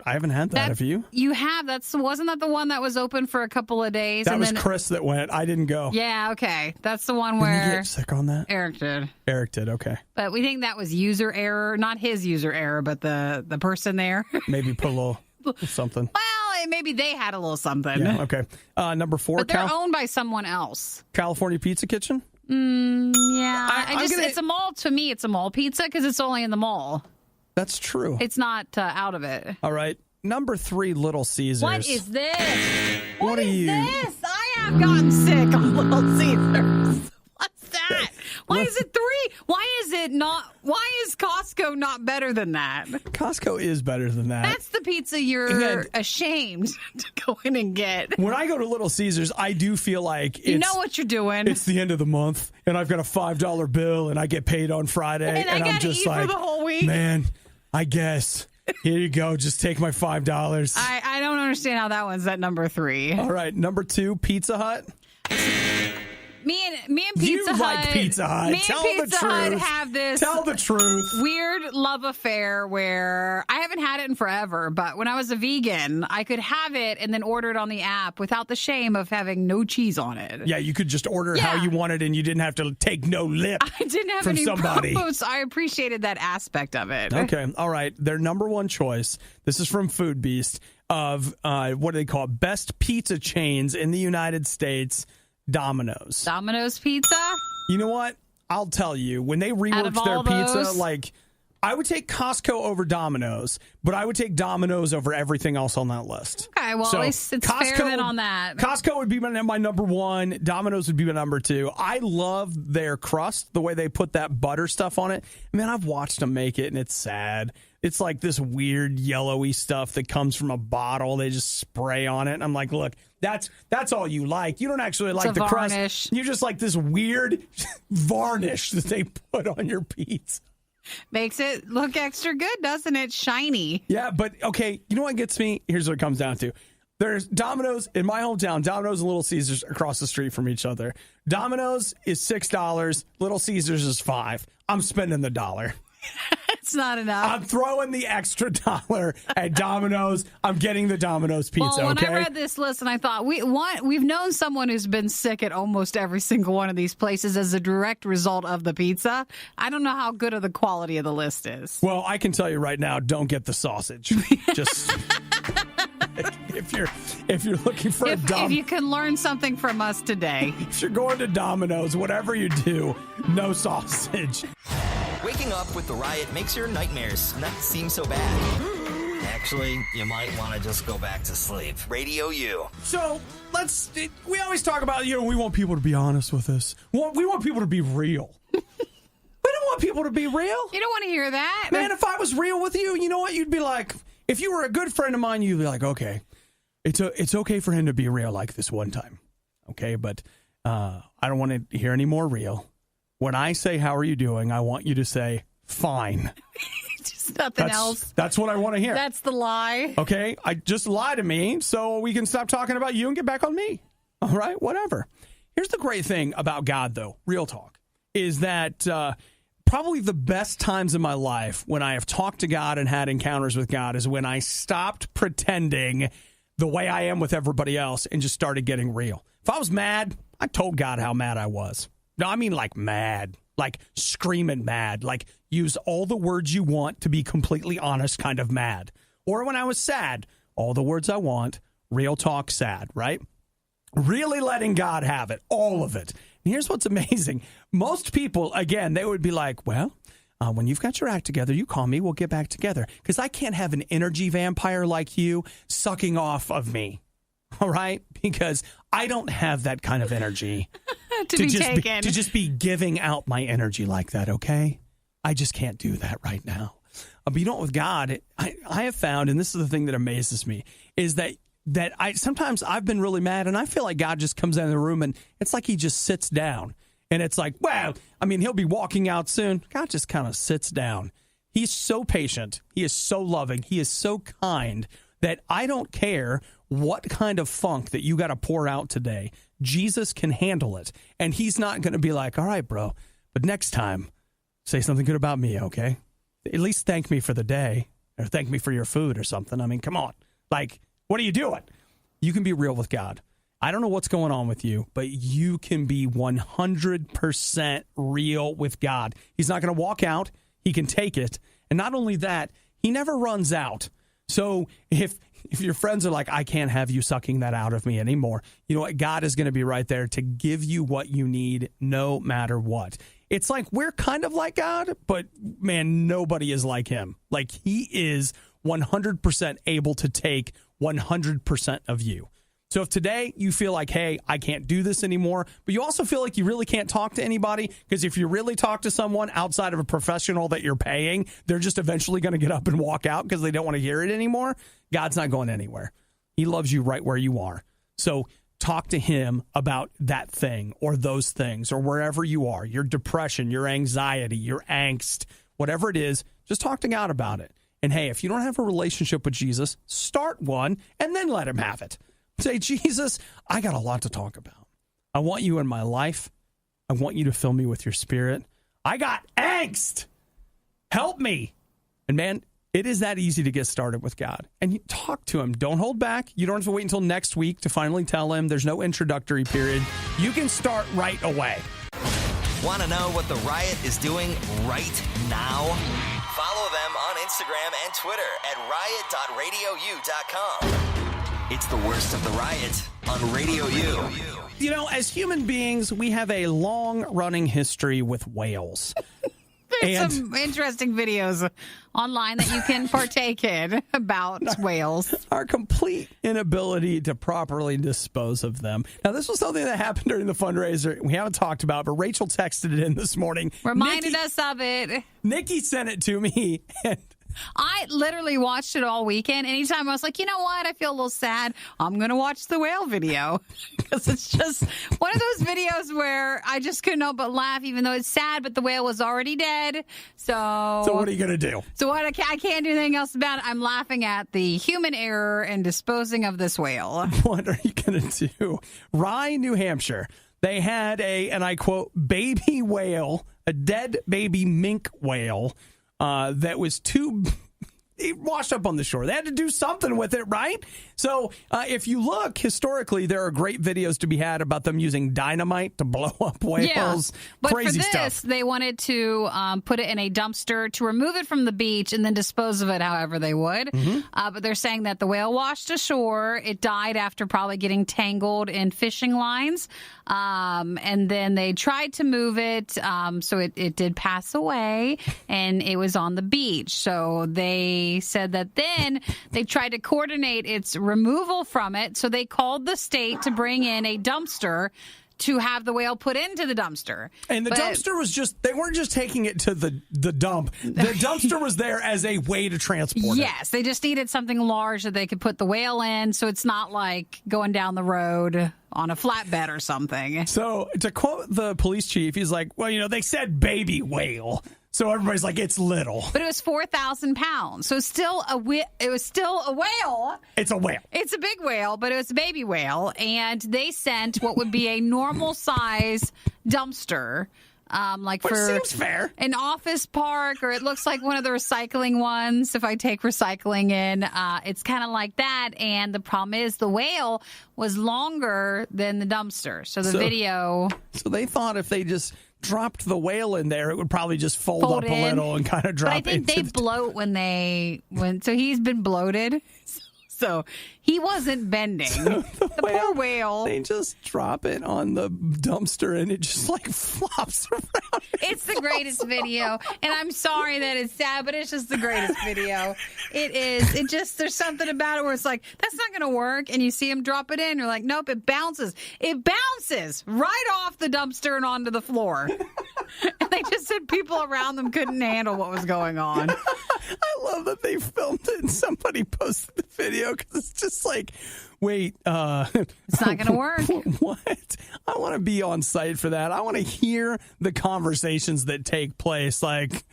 Speaker 1: haven't had that. Have you?
Speaker 2: You have. Wasn't that the one that was open for a couple of days?
Speaker 1: That was Chris that went. I didn't go.
Speaker 2: Yeah, okay. That's the one where...
Speaker 1: Did you get sick on that?
Speaker 2: Eric did.
Speaker 1: Eric did, okay.
Speaker 2: But we think that was user error. Not his user error, but the person there.
Speaker 1: Maybe put a little something.
Speaker 2: Well, maybe they had a little something.
Speaker 1: Yeah, okay. Number 4,
Speaker 2: but they're owned by someone else.
Speaker 1: California Pizza Kitchen?
Speaker 2: Yeah. It's a mall. To me, it's a mall pizza because it's only in the mall.
Speaker 1: That's true.
Speaker 2: It's not out of it.
Speaker 1: All right. Number 3, Little Caesars.
Speaker 2: What is this?
Speaker 1: What is
Speaker 2: this? I have gotten sick on Little Caesars. What's that? Why is it 3? Why is it not? Why is Costco not better than that?
Speaker 1: Costco is better than that.
Speaker 2: That's the pizza you're ashamed to go in and get.
Speaker 1: When I go to Little Caesars, I do feel like
Speaker 2: you know what you're doing.
Speaker 1: It's the end of the month, and I've got a $5 bill, and I get paid on Friday,
Speaker 2: and
Speaker 1: I'm just
Speaker 2: eat
Speaker 1: like,
Speaker 2: for the whole week.
Speaker 1: Man, I guess. Here you go. Just take my $5.
Speaker 2: I don't understand how that one's at number 3.
Speaker 1: All right, number 2, Pizza Hut.
Speaker 2: Me and Pizza Hut.
Speaker 1: You like Pizza Hut.
Speaker 2: Tell Pizza Hut have this.
Speaker 1: Tell the truth.
Speaker 2: Weird love affair where I haven't had it in forever, but when I was a vegan, I could have it and then order it on the app without the shame of having no cheese on it.
Speaker 1: Yeah, you could just order it how you wanted, and you didn't have to take no lip.
Speaker 2: I didn't have
Speaker 1: from
Speaker 2: any
Speaker 1: somebody.
Speaker 2: promos. I appreciated that aspect of it.
Speaker 1: Okay, all right. Their number 1 choice. This is from Food Beast. of what do they call it? Best pizza chains in the United States, Domino's.
Speaker 2: Domino's Pizza?
Speaker 1: You know what? I'll tell you, when they reworked their pizza, like, I would take Costco over Domino's, but I would take Domino's over everything else on that list.
Speaker 2: Okay, well,
Speaker 1: so
Speaker 2: at least it's fair then on that.
Speaker 1: Costco would be my number one. Domino's would be my number two. I love their crust, the way they put that butter stuff on it. Man, I've watched them make it, and it's sad. It's like this weird yellowy stuff that comes from a bottle. They just spray on it. And I'm like, look, that's all you like. You don't actually like the crust. You just like this weird varnish that they put on your pizza.
Speaker 2: Makes it look extra good, doesn't it? Shiny.
Speaker 1: Yeah, but okay, you know what gets me? Here's what it comes down to. There's Domino's in my hometown. Domino's and Little Caesars across the street from each other. Domino's is $6. Little Caesars is $5. I'm spending the $1.
Speaker 2: It's not enough.
Speaker 1: I'm throwing the extra $1 at Domino's. I'm getting the Domino's pizza.
Speaker 2: Well, when
Speaker 1: okay?
Speaker 2: I read this list, and I thought we've known someone who's been sick at almost every single one of these places as a direct result of the pizza. I don't know how good of the quality of the list is.
Speaker 1: Well, I can tell you right now, don't get the sausage. Just if you're looking for
Speaker 2: if you can learn something from us today,
Speaker 1: if you're going to Domino's, whatever you do, no sausage.
Speaker 4: Waking up with the Riot makes your nightmares not seem so bad. Actually, you might want to just go back to sleep. RadioU.
Speaker 1: So, we always talk about, we want people to be honest with us. We want people to be real. We don't want people to be real.
Speaker 2: You don't want to hear that.
Speaker 1: Man, if I was real with you, you know what? You'd be like, if you were a good friend of mine, you'd be like, okay, it's okay for him to be real like this one time. Okay, but I don't want to hear any more real. When I say, how are you doing? I want you to say, fine.
Speaker 2: Just nothing else.
Speaker 1: That's what I want to hear.
Speaker 2: That's the lie.
Speaker 1: Okay, I just lie to me so we can stop talking about you and get back on me. All right, whatever. Here's the great thing about God, though, real talk, is that probably the best times in my life when I have talked to God and had encounters with God is when I stopped pretending the way I am with everybody else and just started getting real. If I was mad, I told God how mad I was. No, I mean like mad, like screaming mad, like use all the words you want to be completely honest kind of mad. Or when I was sad, all the words I want, real talk sad, right? Really letting God have it, all of it. And here's what's amazing. Most people, again, they would be like, well, when you've got your act together, you call me, we'll get back together. Because I can't have an energy vampire like you sucking off of me. All right? Because I don't have that kind of energy
Speaker 2: to
Speaker 1: just be giving out my energy like that, okay? I just can't do that right now. But you know what, with God, I have found, and this is the thing that amazes me, is that sometimes I've been really mad, and I feel like God just comes in the room, and it's like he just sits down. And it's like, well, I mean, he'll be walking out soon. God just kind of sits down. He's so patient. He is so loving. He is so kind that I don't care what kind of funk that you got to pour out today. Jesus can handle it. And he's not going to be like, all right, bro, but next time, say something good about me, okay? At least thank me for the day or thank me for your food or something. I mean, come on. Like, what are you doing? You can be real with God. I don't know what's going on with you, but you can be 100% real with God. He's not going to walk out. He can take it. And not only that, he never runs out. So if your friends are like, I can't have you sucking that out of me anymore, you know what? God is going to be right there to give you what you need no matter what. It's like we're kind of like God, but man, nobody is like him. Like he is 100% able to take 100% of you. So if today you feel like, hey, I can't do this anymore, but you also feel like you really can't talk to anybody, because if you really talk to someone outside of a professional that you're paying, they're just eventually going to get up and walk out because they don't want to hear it anymore. God's not going anywhere. He loves you right where you are. So talk to him about that thing or those things or wherever you are, your depression, your anxiety, your angst, whatever it is, just talk to God about it. And hey, if you don't have a relationship with Jesus, start one and then let him have it. Say, Jesus, I got a lot to talk about. I want you in my life. I want you to fill me with your spirit. I got angst. Help me. And man, it is that easy to get started with God. And you talk to him. Don't hold back. You don't have to wait until next week to finally tell him. There's no introductory period. You can start right away.
Speaker 4: Want to know what the Riot is doing right now? Follow them them on Instagram and Twitter at riot.radiou.com. It's the worst of the riot on Radio U.
Speaker 1: You know, as human beings, we have a long-running history with whales.
Speaker 2: There's some interesting videos online that you can partake in about whales.
Speaker 1: Our complete inability to properly dispose of them. Now, this was something that happened during the fundraiser we haven't talked about, but Rachel texted it in this morning.
Speaker 2: Reminded us of it.
Speaker 1: Nikki sent it to me, and
Speaker 2: I literally watched it all weekend. Anytime I was like, you know what? I feel a little sad. I'm going to watch the whale video. Because it's just one of those videos where I just couldn't help but laugh, even though it's sad, but the whale was already dead. So
Speaker 1: what are you going to do?
Speaker 2: So what? I can't do anything else about it. I'm laughing at the human error in disposing of this whale.
Speaker 1: What are you going to do? Rye, New Hampshire. They had and I quote, baby whale, a dead baby mink whale. That was it washed up on the shore. They had to do something with it, right? So if you look historically, there are great videos to be had about them using dynamite to blow up whales.
Speaker 2: Yeah, but
Speaker 1: crazy
Speaker 2: for this,
Speaker 1: stuff.
Speaker 2: They wanted to put it in a dumpster to remove it from the beach and then dispose of it however they would.
Speaker 1: Mm-hmm.
Speaker 2: But they're saying that the whale washed ashore. It died after probably getting tangled in fishing lines. And then they tried to move it. So it did pass away and it was on the beach. So they said that then they tried to coordinate its removal from it. So they called the state to bring in a dumpster to have the whale put into the dumpster.
Speaker 1: And the dumpster was they weren't just taking it to the dump. The dumpster was there as a way to transport it.
Speaker 2: Yes, they just needed something large that they could put the whale in, so it's not like going down the road on a flatbed or something.
Speaker 1: So to quote the police chief, he's like, well, they said baby whale. So everybody's like, it's little.
Speaker 2: But it was 4,000 pounds. So it was still a whale.
Speaker 1: It's a whale.
Speaker 2: It's a big whale, but it was a baby whale. And they sent what would be a normal size dumpster. Which
Speaker 1: seems fair.
Speaker 2: An office park, or it looks like one of the recycling ones. If I take recycling in, it's kind of like that. And the problem is the whale was longer than the dumpster. So the video.
Speaker 1: So they thought if they just dropped the whale in there, it would probably just fold up a little and kind of drop.
Speaker 2: But I think they bloat so he's been bloated. So he wasn't bending. So the poor whale.
Speaker 1: They just drop it on the dumpster and it just flops around.
Speaker 2: It's the greatest video. And I'm sorry that it's sad, but it's just the greatest video. It is. There's something about it where it's like, that's not going to work. And you see him drop it in. You're like, nope, it bounces. It bounces right off the dumpster and onto the floor. And they just said people around them couldn't handle what was going on.
Speaker 1: I love that they filmed it and somebody posted the video because it's just like, wait.
Speaker 2: It's not going to work.
Speaker 1: What? I want to be on site for that. I want to hear the conversations that take place. Like,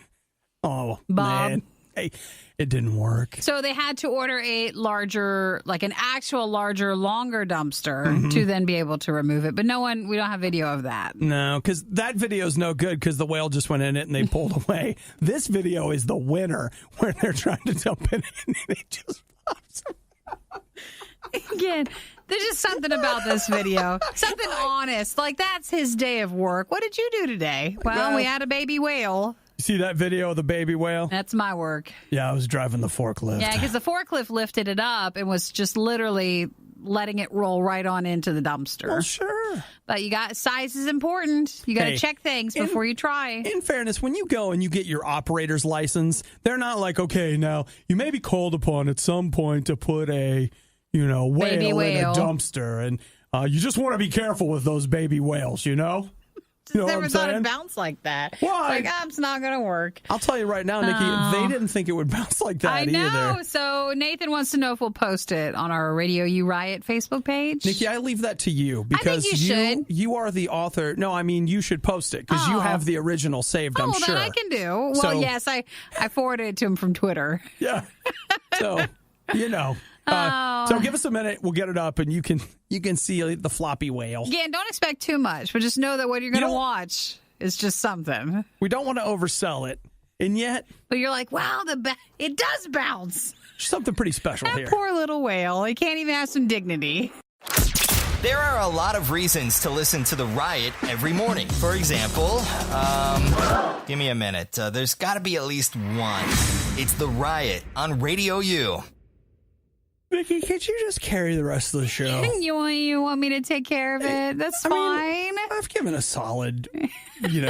Speaker 1: oh,
Speaker 2: Bob.
Speaker 1: man. Hey, it didn't work.
Speaker 2: So they had to order a larger, like an actual larger, longer dumpster to then be able to remove it. But we don't have video of that.
Speaker 1: No, because that video is no good because the whale just went in it and they pulled away. This video is the winner where they're trying to dump it in and it just pops around.
Speaker 2: Again, there's just something about this video. Something honest. Like, that's his day of work. What did you do today? Well, we had a baby whale.
Speaker 1: See that video of the baby whale?
Speaker 2: That's my work.
Speaker 1: Yeah, I was driving the forklift.
Speaker 2: Yeah, because the forklift lifted it up and was just literally letting it roll right on into the dumpster.
Speaker 1: Well, sure.
Speaker 2: But size is important. You got to check things before you try.
Speaker 1: In fairness, when you go and you get your operator's license, they're not like, okay, now you may be called upon at some point to put a, whale in a dumpster. And you just want to be careful with those baby whales, You know
Speaker 2: never thought it'd bounce like that.
Speaker 1: Why?
Speaker 2: It's like, it's not going to work.
Speaker 1: I'll tell you right now, Nikki, they didn't think it would bounce like that either.
Speaker 2: I know. So Nathan wants to know if we'll post it on our Radio U Riot Facebook page.
Speaker 1: Nikki, I leave that to you because you are the author. No, I mean, you should post it because you have the original saved, I'm sure.
Speaker 2: That I can do. Well, yes, I forwarded it to him from Twitter.
Speaker 1: Yeah. So, so give us a minute. We'll get it up, and you can see the floppy whale.
Speaker 2: Yeah, don't expect too much, but just know that what you're going to watch is just something.
Speaker 1: We don't want to oversell it, and yet...
Speaker 2: But you're like, wow, it does bounce.
Speaker 1: There's something pretty special here.
Speaker 2: Poor little whale. He can't even have some dignity.
Speaker 4: There are a lot of reasons to listen to The Riot every morning. For example, give me a minute. There's got to be at least one. It's The Riot on Radio U.
Speaker 1: Vicky, could you just carry the rest of the show?
Speaker 2: You want me to take care of it? That's fine.
Speaker 1: I've given a solid,
Speaker 2: good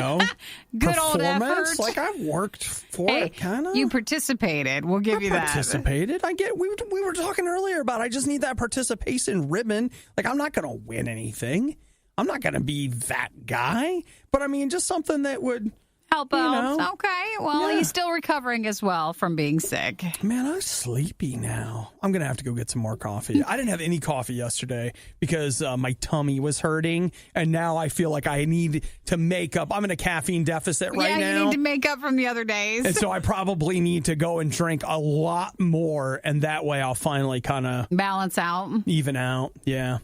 Speaker 2: old effort.
Speaker 1: Like I've worked for it, kind of.
Speaker 2: You participated. We'll give you that.
Speaker 1: Participated. I get. We were talking earlier about. I just need that participation ribbon. Like I'm not going to win anything. I'm not going to be that guy. But I mean, just something that would.
Speaker 2: Help out. Okay. Well, he's still recovering as well from being sick.
Speaker 1: Man, I'm sleepy now. I'm going to have to go get some more coffee. I didn't have any coffee yesterday because my tummy was hurting. And now I feel like I need to make up. I'm in a caffeine deficit right now.
Speaker 2: Yeah, you need to make up from the other days.
Speaker 1: And so I probably need to go and drink a lot more. And that way I'll finally kind of
Speaker 2: balance out.
Speaker 1: Even out. Yeah.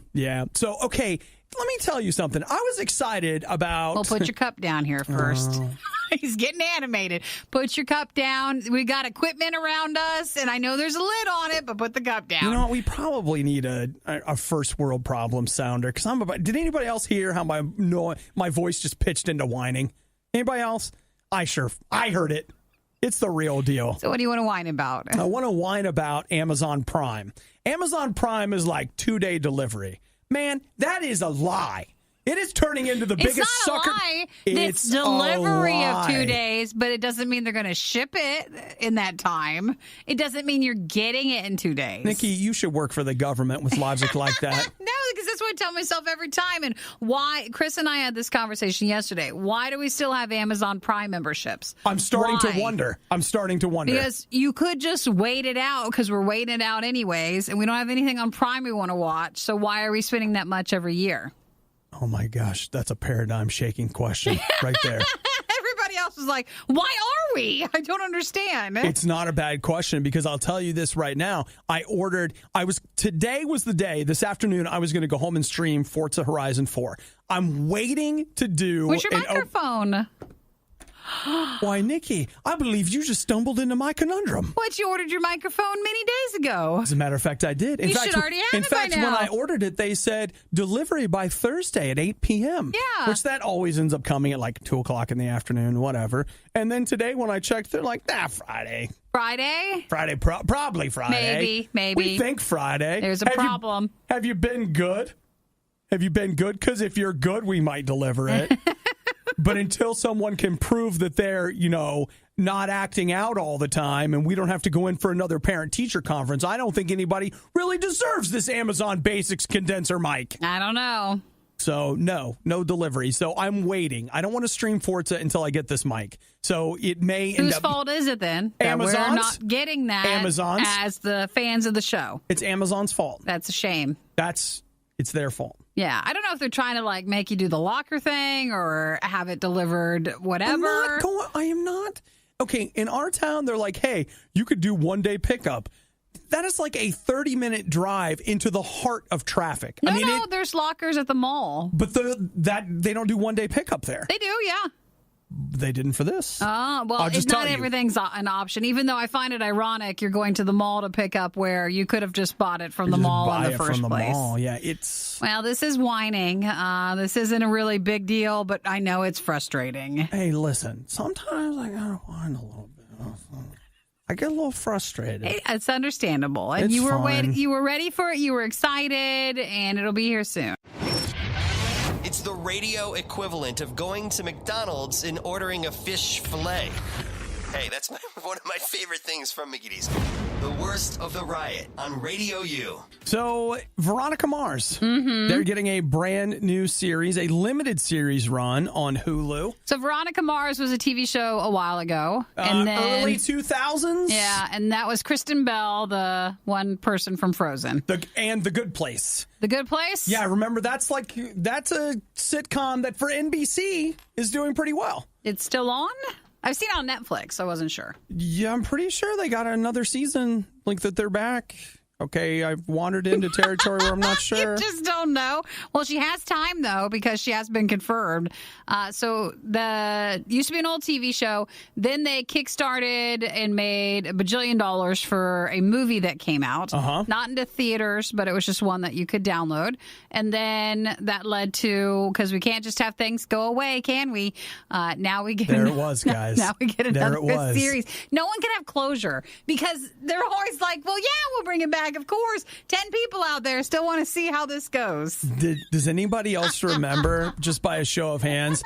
Speaker 1: So, okay. Let me tell you something. I was excited about...
Speaker 2: Well, put your cup down here first. He's getting animated. Put your cup down. We got equipment around us, and I know there's a lid on it, but put the cup down.
Speaker 1: You know, we probably need a first world problem sounder. Because did anybody else hear how my voice just pitched into whining? Anybody else? I heard it. It's the real deal.
Speaker 2: So what do you want to whine about?
Speaker 1: I want to whine about Amazon Prime. Amazon Prime is like 2-day delivery. Man, that is a lie. It is turning into the biggest sucker.
Speaker 2: It's not a lie. It's delivery of 2 days, but it doesn't mean they're going to ship it in that time. It doesn't mean you're getting it in 2 days.
Speaker 1: Nikki, you should work for the government with logic like that.
Speaker 2: No, because that's what I tell myself every time. And why? Chris and I had this conversation yesterday. Why do we still have Amazon Prime memberships?
Speaker 1: I'm starting to wonder.
Speaker 2: Because you could just wait it out because we're waiting it out anyways, and we don't have anything on Prime we want to watch. So why are we spending that much every year?
Speaker 1: Oh, my gosh. That's a paradigm-shaking question right there.
Speaker 2: Everybody else is like, why are we? I don't understand.
Speaker 1: It's not a bad question because I'll tell you this right now. Today was the day, this afternoon, I was going to go home and stream Forza Horizon 4. I'm waiting to do...
Speaker 2: Where's your microphone?
Speaker 1: Why, Nikki, I believe you just stumbled into my conundrum.
Speaker 2: What, you ordered your microphone many days ago?
Speaker 1: As a matter of fact, I did.
Speaker 2: You should already have it by now.
Speaker 1: When I ordered it, they said delivery by Thursday at 8 p.m.
Speaker 2: Yeah.
Speaker 1: Which that always ends up coming at like 2 o'clock in the afternoon, whatever. And then today when I checked, they're like, Friday.
Speaker 2: Friday?
Speaker 1: Probably Friday.
Speaker 2: Maybe.
Speaker 1: We think Friday.
Speaker 2: There's a problem.
Speaker 1: Have you been good? Because if you're good, we might deliver it. But until someone can prove that they're, not acting out all the time and we don't have to go in for another parent-teacher conference, I don't think anybody really deserves this Amazon Basics condenser mic.
Speaker 2: I don't know.
Speaker 1: So, no delivery. So I'm waiting. I don't want to stream Forza until I get this mic. So it may end up...
Speaker 2: Whose fault is it then?
Speaker 1: Amazon's?
Speaker 2: That we're not getting that
Speaker 1: Amazon's?
Speaker 2: As the fans of the show.
Speaker 1: It's Amazon's fault.
Speaker 2: That's a shame.
Speaker 1: It's their fault.
Speaker 2: Yeah, I don't know if they're trying to make you do the locker thing or have it delivered, whatever.
Speaker 1: I am not. Okay, in our town, they're like, hey, you could do 1-day pickup. That is like a 30-minute drive into the heart of traffic.
Speaker 2: No, there's lockers at the mall.
Speaker 1: But they don't do 1-day pickup there.
Speaker 2: They do, yeah.
Speaker 1: They didn't for this.
Speaker 2: Well, not everything's an option. Even though I find it ironic, you're going to the mall to pick up where you could have just bought it from the mall in the first place.
Speaker 1: Mall. Yeah,
Speaker 2: Well, this is whining. This isn't a really big deal, but I know it's frustrating.
Speaker 1: Hey, listen. Sometimes I gotta whine a little bit. I get a little frustrated.
Speaker 2: It's understandable, and you were ready for it. You were excited, and it'll be here soon.
Speaker 3: It's the radio equivalent of going to McDonald's and ordering a fish fillet. Hey, that's one of my favorite things from Mickey D's. The worst of the riot on Radio U.
Speaker 1: So, Veronica Mars, they're getting a brand new series, a limited series run on Hulu.
Speaker 2: So, Veronica Mars was a TV show a while ago. And then,
Speaker 1: early 2000s?
Speaker 2: Yeah, and that was Kristen Bell, the one person from Frozen.
Speaker 1: And The Good Place.
Speaker 2: The Good Place?
Speaker 1: Yeah, remember, that's a sitcom that for NBC is doing pretty well.
Speaker 2: It's still on? I've seen it on Netflix. I wasn't sure.
Speaker 1: Yeah, I'm pretty sure they got another season, that they're back. Okay, I've wandered into territory where I'm not sure.
Speaker 2: You just don't know. Well, she has time, though, because she has been confirmed. So the used to be an old TV show. Then they kickstarted and made $1 bajillion for a movie that came out. Not into theaters, but it was just one that you could download. And then that led to, because we can't just have things go away, can we? Now we get
Speaker 1: There it was, guys.
Speaker 2: Now we get another
Speaker 1: There it was.
Speaker 2: series. No one can have closure because they're always like, well, yeah, we'll bring it back. Of course, 10 people out there still want to see how this goes.
Speaker 1: Does anybody else remember, just by a show of hands,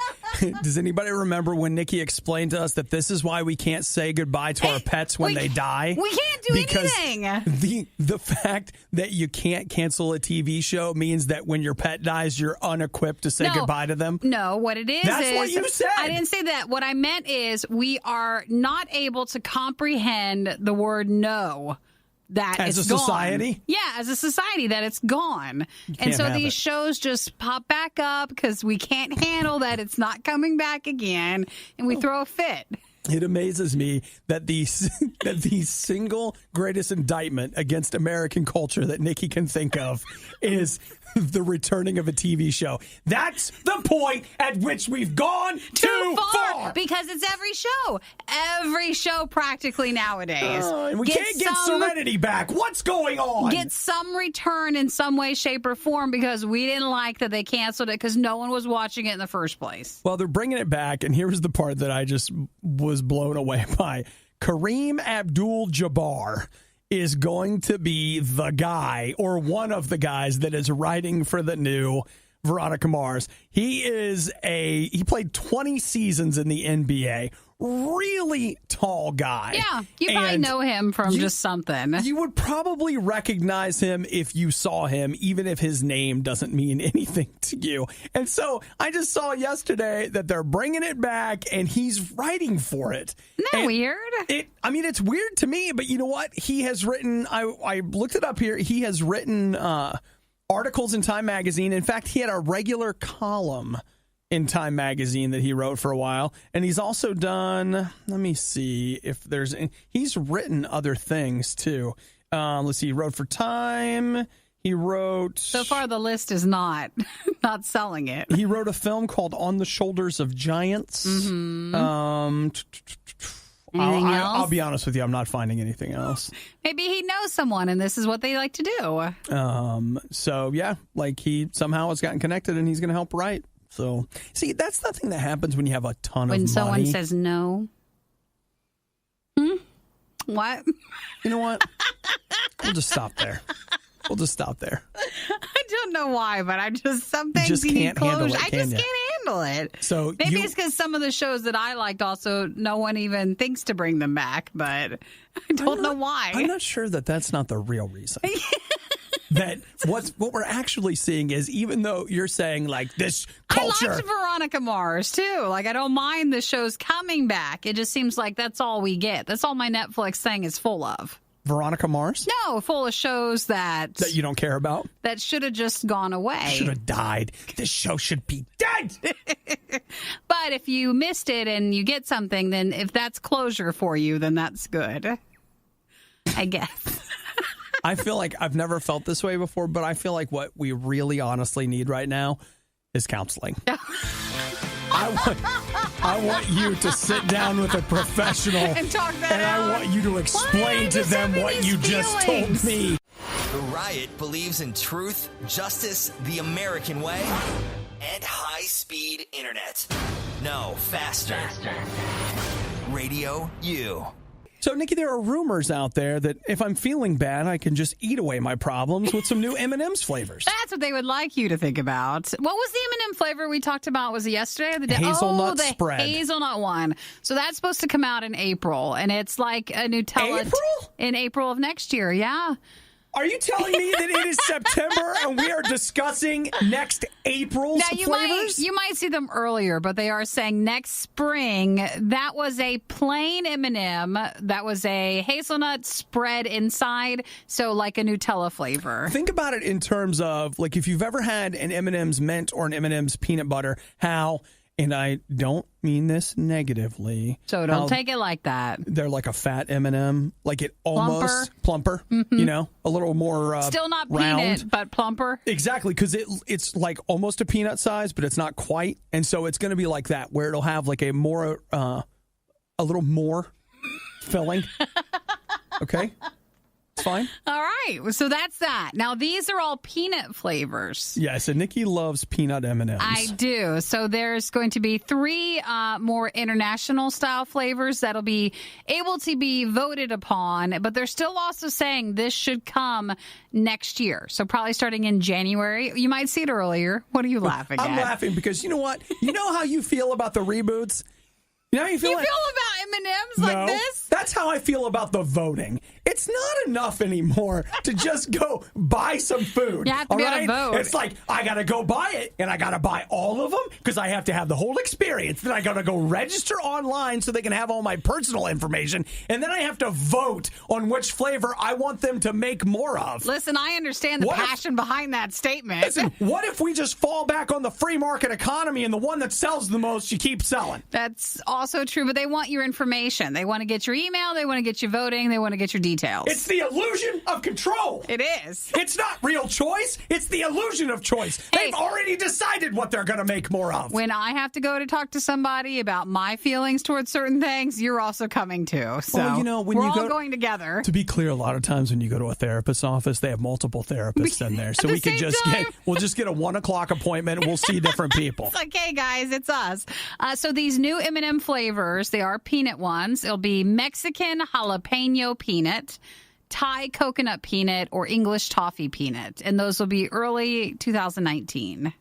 Speaker 1: does anybody remember when Nikki explained to us that this is why we can't say goodbye to our pets when they die?
Speaker 2: We can't do anything.
Speaker 1: The fact that you can't cancel a TV show means that when your pet dies, you're unequipped to say goodbye to them?
Speaker 2: No, what it is
Speaker 1: That's what you said.
Speaker 2: I didn't say that. What I meant is we are not able to comprehend the word no. That
Speaker 1: as
Speaker 2: it's
Speaker 1: a
Speaker 2: gone.
Speaker 1: Society?
Speaker 2: Yeah, as a society, that it's gone. And so these shows just pop back up because we can't handle that it's not coming back again, and we throw a fit.
Speaker 1: It amazes me that the single greatest indictment against American culture that Nikki can think of is the returning of a TV show. That's the point at which we've gone too far.
Speaker 2: Because it's every show. Every show practically nowadays.
Speaker 1: And we can't get Serenity back. What's going on?
Speaker 2: Get some return in some way, shape, or form because we didn't like that they canceled it because no one was watching it in the first place.
Speaker 1: Well, they're bringing it back, and here's the part that I just was blown away by. Kareem Abdul-Jabbar is going to be the guy or one of the guys that is writing for the new Veronica Mars. He played 20 seasons in the NBA. Really tall guy.
Speaker 2: Yeah, you probably know him from just something.
Speaker 1: You would probably recognize him if you saw him, even if his name doesn't mean anything to you. And so I just saw yesterday that they're bringing it back, and he's writing for it.
Speaker 2: Isn't that weird?
Speaker 1: It's weird to me, but you know what? He has written, I looked it up here, he has written articles in Time Magazine. In fact, he had a regular column in Time Magazine that he wrote for a while. And he's also done, let me see if he's written other things too. Let's see, he wrote for Time. He wrote...
Speaker 2: So far, the list is not selling it.
Speaker 1: He wrote a film called On the Shoulders of Giants.
Speaker 2: Mm-hmm.
Speaker 1: I'll be honest with you, I'm not finding anything else.
Speaker 2: Maybe he knows someone and this is what they like to do.
Speaker 1: So yeah, like he somehow has gotten connected and he's going to help write. So see, that's the thing that happens when you have a ton of money.
Speaker 2: When someone says no. What?
Speaker 1: You know what? We'll just stop there.
Speaker 2: I don't know why, but I just some things
Speaker 1: you just can't handle it.
Speaker 2: I just can't handle it.
Speaker 1: So
Speaker 2: maybe it's because some of the shows that I liked also no one even thinks to bring them back, but I don't know why.
Speaker 1: I'm not sure that that's not the real reason. That what we're actually seeing is, even though you're saying like this culture,
Speaker 2: I liked Veronica Mars too. Like I don't mind the shows coming back. It just seems like that's all we get. That's all my Netflix thing is full of.
Speaker 1: Veronica Mars?
Speaker 2: No, full of shows that
Speaker 1: you don't care about.
Speaker 2: That should have just gone away.
Speaker 1: Should have died. This show should be dead.
Speaker 2: But if you missed it and you get something, then if that's closure for you, then that's good. I guess.
Speaker 1: I feel like I've never felt this way before, but I feel like what we really honestly need right now is counseling. I want you to sit down with a professional
Speaker 2: and talk that
Speaker 1: and
Speaker 2: out.
Speaker 1: I want you to explain to them what you just told me.
Speaker 4: The Riot believes in truth, justice, the American way, and high-speed internet. No, faster. RadioU.
Speaker 1: So, Nikki, there are rumors out there that if I'm feeling bad, I can just eat away my problems with some new M&Ms flavors.
Speaker 2: That's what they would like you to think about. What was the M&M flavor we talked about? Was it yesterday or the day?
Speaker 1: Hazelnut
Speaker 2: the
Speaker 1: spread.
Speaker 2: Hazelnut one. So that's supposed to come out in April, and it's like a Nutella.
Speaker 1: April?
Speaker 2: In April of next year, yeah.
Speaker 1: Are you telling me that it is September and we are discussing next April's flavors?
Speaker 2: You might see them earlier, but they are saying next spring. That was a plain M&M. That was a hazelnut spread inside, so like a Nutella flavor.
Speaker 1: Think about it in terms of, like, if you've ever had an M&M's mint or an M&M's peanut butter, how and I don't mean this negatively.
Speaker 2: So don't take it like that.
Speaker 1: They're like a fat M&M, like it almost plumper, you know, a little more
Speaker 2: still not
Speaker 1: round.
Speaker 2: peanut, but plumper.
Speaker 1: Exactly, because it's like almost a peanut size, but it's not quite, and so it's going to be like that, where it'll have like a little more filling. Okay. It's fine.
Speaker 2: All right. So that's that. Now, these are all peanut flavors.
Speaker 1: Yes, and Nikki loves peanut M&Ms.
Speaker 2: I do. So there's going to be 3 more international style flavors that'll be able to be voted upon, but they're still also saying this should come next year. So probably starting in January. You might see it earlier. What are you laughing at?
Speaker 1: I'm laughing because you know what? You know how you feel about the reboots? You know how you feel?
Speaker 2: You feel about M&Ms like this?
Speaker 1: That's how I feel about the voting. It's not enough anymore to just go buy some food.
Speaker 2: You have to be able to vote.
Speaker 1: It's like, I got to go buy it, and I got to buy all of them because I have to have the whole experience. Then I got to go register online so they can have all my personal information, and then I have to vote on which flavor I want them to make more of.
Speaker 2: Listen, I understand the passion behind that statement.
Speaker 1: Listen, what if we just fall back on the free market economy and the one that sells the most you keep selling?
Speaker 2: That's also true, but they want your information. They want to get your email. They want to get you voting. They want to get your details.
Speaker 1: It's the illusion of control.
Speaker 2: It is.
Speaker 1: It's not real choice. It's the illusion of choice. They've already decided what they're going to make more of.
Speaker 2: When I have to go to talk to somebody about my feelings towards certain things, you're also coming too. So
Speaker 1: well, you know, when
Speaker 2: we're
Speaker 1: you
Speaker 2: all going together.
Speaker 1: To be clear, a lot of times when you go to a therapist's office, they have multiple therapists in there. So we can just we'll just get a 1:00 appointment and we'll see different people.
Speaker 2: It's like, hey guys, it's us. So these new M&M flavors, they are peanut ones. It'll be Mexican jalapeno peanut, Thai coconut peanut, or English toffee peanut. And those will be early 2019.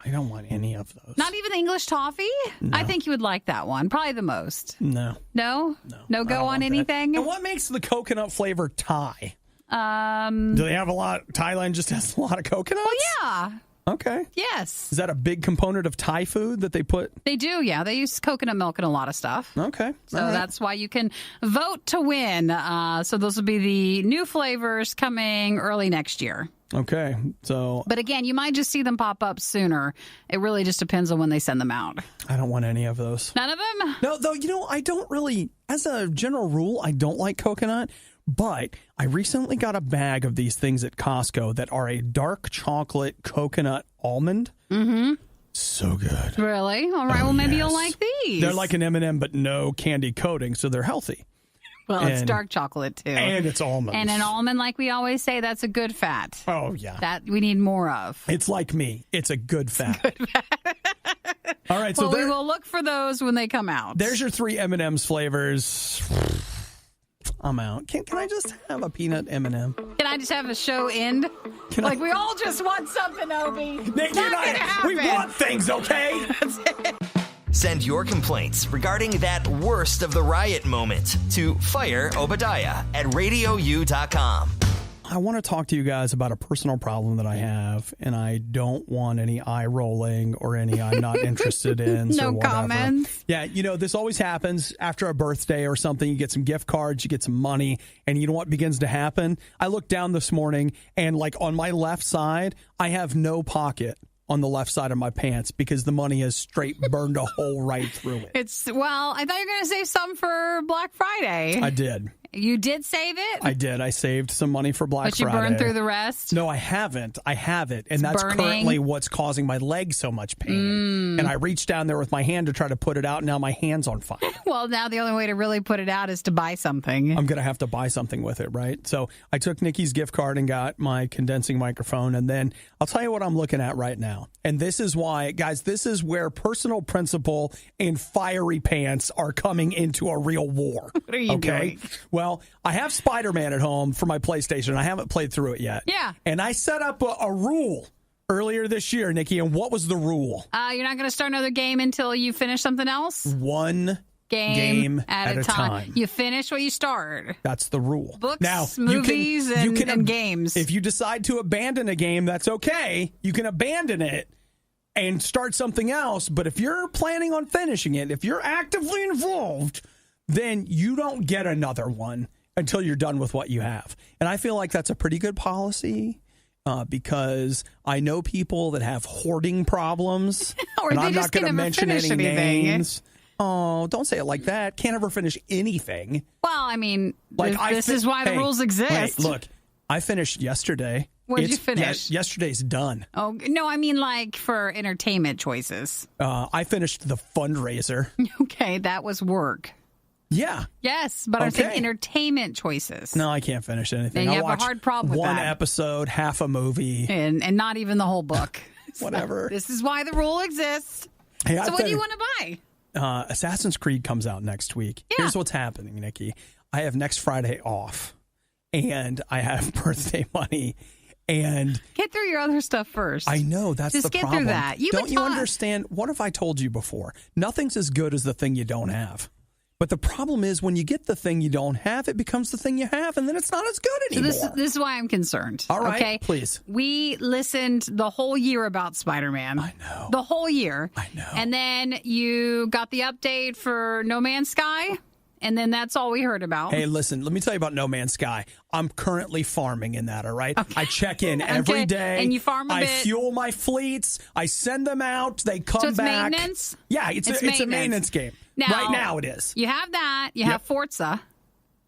Speaker 1: I don't want any of those.
Speaker 2: Not even English toffee?
Speaker 1: No.
Speaker 2: I think you would like that one. Probably the most.
Speaker 1: No.
Speaker 2: No? No go on anything?
Speaker 1: And what makes the coconut flavor Thai? Do they have a lot? Thailand just has a lot of coconuts?
Speaker 2: Oh, yeah.
Speaker 1: Okay.
Speaker 2: Yes.
Speaker 1: Is that a big component of Thai food that they put?
Speaker 2: They do, yeah. They use coconut milk in a lot of stuff.
Speaker 1: Okay.
Speaker 2: So that's why you can vote to win. So those will be the new flavors coming early next year.
Speaker 1: Okay. So,
Speaker 2: but again, you might just see them pop up sooner. It really just depends on when they send them out.
Speaker 1: I don't want any of those.
Speaker 2: None of them?
Speaker 1: No, though, you know, I don't really, as a general rule, I don't like coconut. But I recently got a bag of these things at Costco that are a dark chocolate coconut almond.
Speaker 2: Mm-hmm.
Speaker 1: So good.
Speaker 2: Really? All right. Well, maybe you'll like these.
Speaker 1: They're like an M&M, but no candy coating, so they're healthy.
Speaker 2: Well, it's dark chocolate, too.
Speaker 1: And it's almonds.
Speaker 2: And an almond, like we always say, that's a good fat.
Speaker 1: Oh, yeah.
Speaker 2: That we need more of.
Speaker 1: It's like me. It's a good fat. All right. So
Speaker 2: we will look for those when they come out.
Speaker 1: There's your 3 M&M's flavors. I'm out. Can I just have a peanut M&M?
Speaker 2: Can I just have a show end? We all just want something, Obi.
Speaker 1: Nikki and I, we want things, okay?
Speaker 2: That's it.
Speaker 4: Send your complaints regarding that worst of the riot moment to Fire Obadiah at RadioU.com.
Speaker 1: I want to talk to you guys about a personal problem that I have, and I don't want any eye rolling or any I'm not interested in.
Speaker 2: No comments.
Speaker 1: Yeah, you know, this always happens after a birthday or something. You get some gift cards, you get some money, and you know what begins to happen? I looked down this morning, and like on my left side, I have no pocket on the left side of my pants because the money has straight burned a hole right through it.
Speaker 2: Well, I thought you were going to save some for Black Friday.
Speaker 1: I did.
Speaker 2: You did save it?
Speaker 1: I did. I saved some money for Black Friday.
Speaker 2: But you burned through the rest?
Speaker 1: No, I haven't. I have it. And that's
Speaker 2: burning.
Speaker 1: Currently what's causing my leg so much pain. And I reached down there with my hand to try to put it out. And now my hand's on fire.
Speaker 2: Well, now the only way to really put it out is to buy something.
Speaker 1: I'm going to have to buy something with it, right? So I took Nikki's gift card and got my condensing microphone. And then I'll tell you what I'm looking at right now. And this is why, guys, this is where personal principle and fiery pants are coming into a real war.
Speaker 2: What are you doing?
Speaker 1: Well, I have Spider-Man at home for my PlayStation. I haven't played through it yet.
Speaker 2: Yeah.
Speaker 1: And I set up a rule earlier this year, Nikki. And what was the rule?
Speaker 2: You're not going to start another game until you finish something else?
Speaker 1: One game at a time.
Speaker 2: You finish what you start.
Speaker 1: That's the rule.
Speaker 2: Books,
Speaker 1: now,
Speaker 2: movies, and games.
Speaker 1: If you decide to abandon a game, that's okay. You can abandon it and start something else. But if you're planning on finishing it, if you're actively involved, then you don't get another one until you're done with what you have. And I feel like that's a pretty good policy. because I know people that have hoarding problems.
Speaker 2: Or
Speaker 1: and
Speaker 2: they
Speaker 1: I'm
Speaker 2: just
Speaker 1: not going to
Speaker 2: can never
Speaker 1: mention
Speaker 2: finish
Speaker 1: any
Speaker 2: anything.
Speaker 1: names. Oh, don't say it like that. Can't ever finish anything.
Speaker 2: Well, I mean,
Speaker 1: Like
Speaker 2: this is why the rules exist.
Speaker 1: Wait, look, I finished yesterday.
Speaker 2: What did you finish?
Speaker 1: Yesterday's done.
Speaker 2: Oh, no, I mean like for entertainment choices.
Speaker 1: I finished the fundraiser.
Speaker 2: Okay, that was work.
Speaker 1: Yeah.
Speaker 2: Yes, but I'm saying entertainment choices.
Speaker 1: No, I can't finish anything.
Speaker 2: Then you
Speaker 1: I
Speaker 2: have a hard problem with
Speaker 1: one
Speaker 2: that.
Speaker 1: episode, half a movie.
Speaker 2: And not even the whole book.
Speaker 1: Whatever.
Speaker 2: This is why the rule exists.
Speaker 1: Hey,
Speaker 2: so what do you want to buy?
Speaker 1: Assassin's Creed comes out next week.
Speaker 2: Yeah.
Speaker 1: Here's what's happening, Nikki. I have next Friday off, and I have birthday money. And
Speaker 2: get through your other stuff first.
Speaker 1: I know, that's
Speaker 2: Just
Speaker 1: the
Speaker 2: get
Speaker 1: problem.
Speaker 2: through that.
Speaker 1: Don't you understand? What if I told you before? Nothing's as good as the thing you don't have. But the problem is when you get the thing you don't have, it becomes the thing you have, and then it's not as good anymore.
Speaker 2: So this is why I'm concerned.
Speaker 1: All right,
Speaker 2: okay?
Speaker 1: please.
Speaker 2: We listened the whole year about Spider-Man.
Speaker 1: I know.
Speaker 2: The whole year.
Speaker 1: I know.
Speaker 2: And then you got the update for No Man's Sky, and then that's all we heard about.
Speaker 1: Hey, listen, let me tell you about No Man's Sky. I'm currently farming in that, all right?
Speaker 2: Okay.
Speaker 1: I check in every day.
Speaker 2: And you farm a bit.
Speaker 1: I fuel my fleets. I send them out. They come
Speaker 2: So it's
Speaker 1: back.
Speaker 2: maintenance?
Speaker 1: Yeah, it's a maintenance game. Right now it is.
Speaker 2: You have that. You have Forza.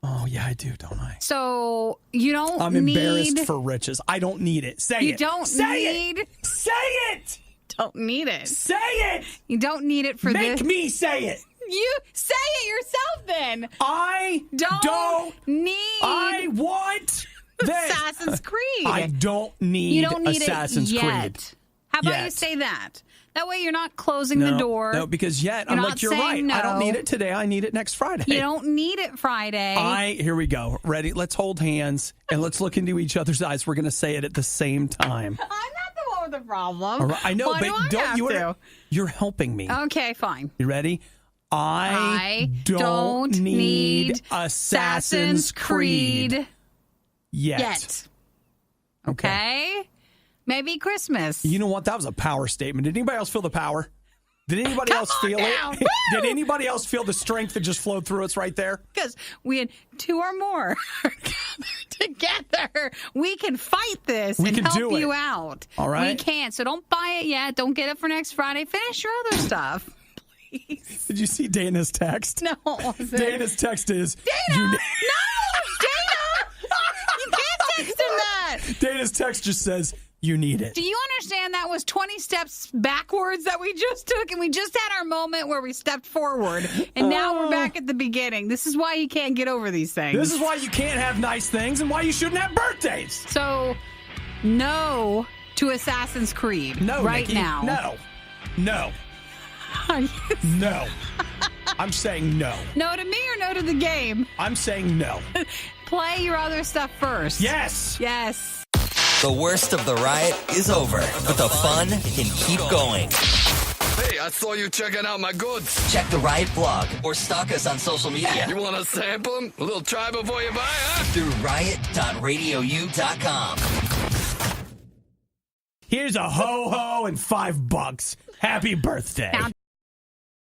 Speaker 1: Oh, yeah, I do, don't I?
Speaker 2: So you don't
Speaker 1: I'm embarrassed for riches. I don't need it. Say it.
Speaker 2: You don't
Speaker 1: Say
Speaker 2: need.
Speaker 1: it. Say it.
Speaker 2: Don't need it.
Speaker 1: Say it.
Speaker 2: You don't need it for this.
Speaker 1: Make me say it.
Speaker 2: You say it yourself then.
Speaker 1: I don't
Speaker 2: need.
Speaker 1: I want this.
Speaker 2: Assassin's Creed.
Speaker 1: I don't need,
Speaker 2: You don't need
Speaker 1: Assassin's
Speaker 2: it
Speaker 1: Creed.
Speaker 2: yet. How about you
Speaker 1: Yet.
Speaker 2: say that? That way you're not closing the door.
Speaker 1: No, because yet,
Speaker 2: You're
Speaker 1: I'm
Speaker 2: not
Speaker 1: like, you're
Speaker 2: saying
Speaker 1: right. I don't
Speaker 2: no.
Speaker 1: need it today. I need it next Friday.
Speaker 2: You don't need it Friday.
Speaker 1: Here we go. Ready? Let's hold hands and let's look into each other's eyes. We're going to say it at the same time.
Speaker 2: I'm not the one with the problem.
Speaker 1: All right, I know,
Speaker 2: Why
Speaker 1: but
Speaker 2: do I
Speaker 1: don't
Speaker 2: have
Speaker 1: you?
Speaker 2: to?
Speaker 1: You're helping me.
Speaker 2: Okay, fine.
Speaker 1: You ready? I don't need Assassin's Creed yet.
Speaker 2: Okay. Maybe Christmas.
Speaker 1: You know what? That was a power statement. Did anybody else feel the power? Did anybody else feel
Speaker 2: down.
Speaker 1: it? Did anybody else feel the strength that just flowed through us right there?
Speaker 2: Because we had two or more together. We can fight this
Speaker 1: We
Speaker 2: and
Speaker 1: can
Speaker 2: help
Speaker 1: do
Speaker 2: you
Speaker 1: it.
Speaker 2: out.
Speaker 1: All right.
Speaker 2: We can. So don't buy it yet. Don't get it for next Friday. Finish your other stuff. Please.
Speaker 1: Did you see Dana's text?
Speaker 2: No, it wasn't.
Speaker 1: Dana's text is...
Speaker 2: Dana! No! Dana! You can't text him that!
Speaker 1: Dana's text just says, you need it.
Speaker 2: Do you understand that was 20 steps backwards that we just took? And we just had our moment where we stepped forward. And now we're back at the beginning. This is why you can't get over these things.
Speaker 1: This is why you can't have nice things and why you shouldn't have birthdays.
Speaker 2: So, no to Assassin's Creed.
Speaker 1: No,
Speaker 2: right
Speaker 1: Nikki.
Speaker 2: now.
Speaker 1: No. No. I'm saying no.
Speaker 2: No to me or no to the game?
Speaker 1: I'm saying no.
Speaker 2: Play your other stuff first.
Speaker 1: Yes.
Speaker 2: Yes.
Speaker 4: The worst of the riot is over, but the fun can keep going.
Speaker 6: Hey, I saw you checking out my goods.
Speaker 4: Check the Riot blog or stalk us on social media
Speaker 6: You want to sample them? A little try before you buy, huh?
Speaker 4: through riot.radiou.com.
Speaker 1: Here's a ho-ho and $5. Happy birthday.
Speaker 2: Now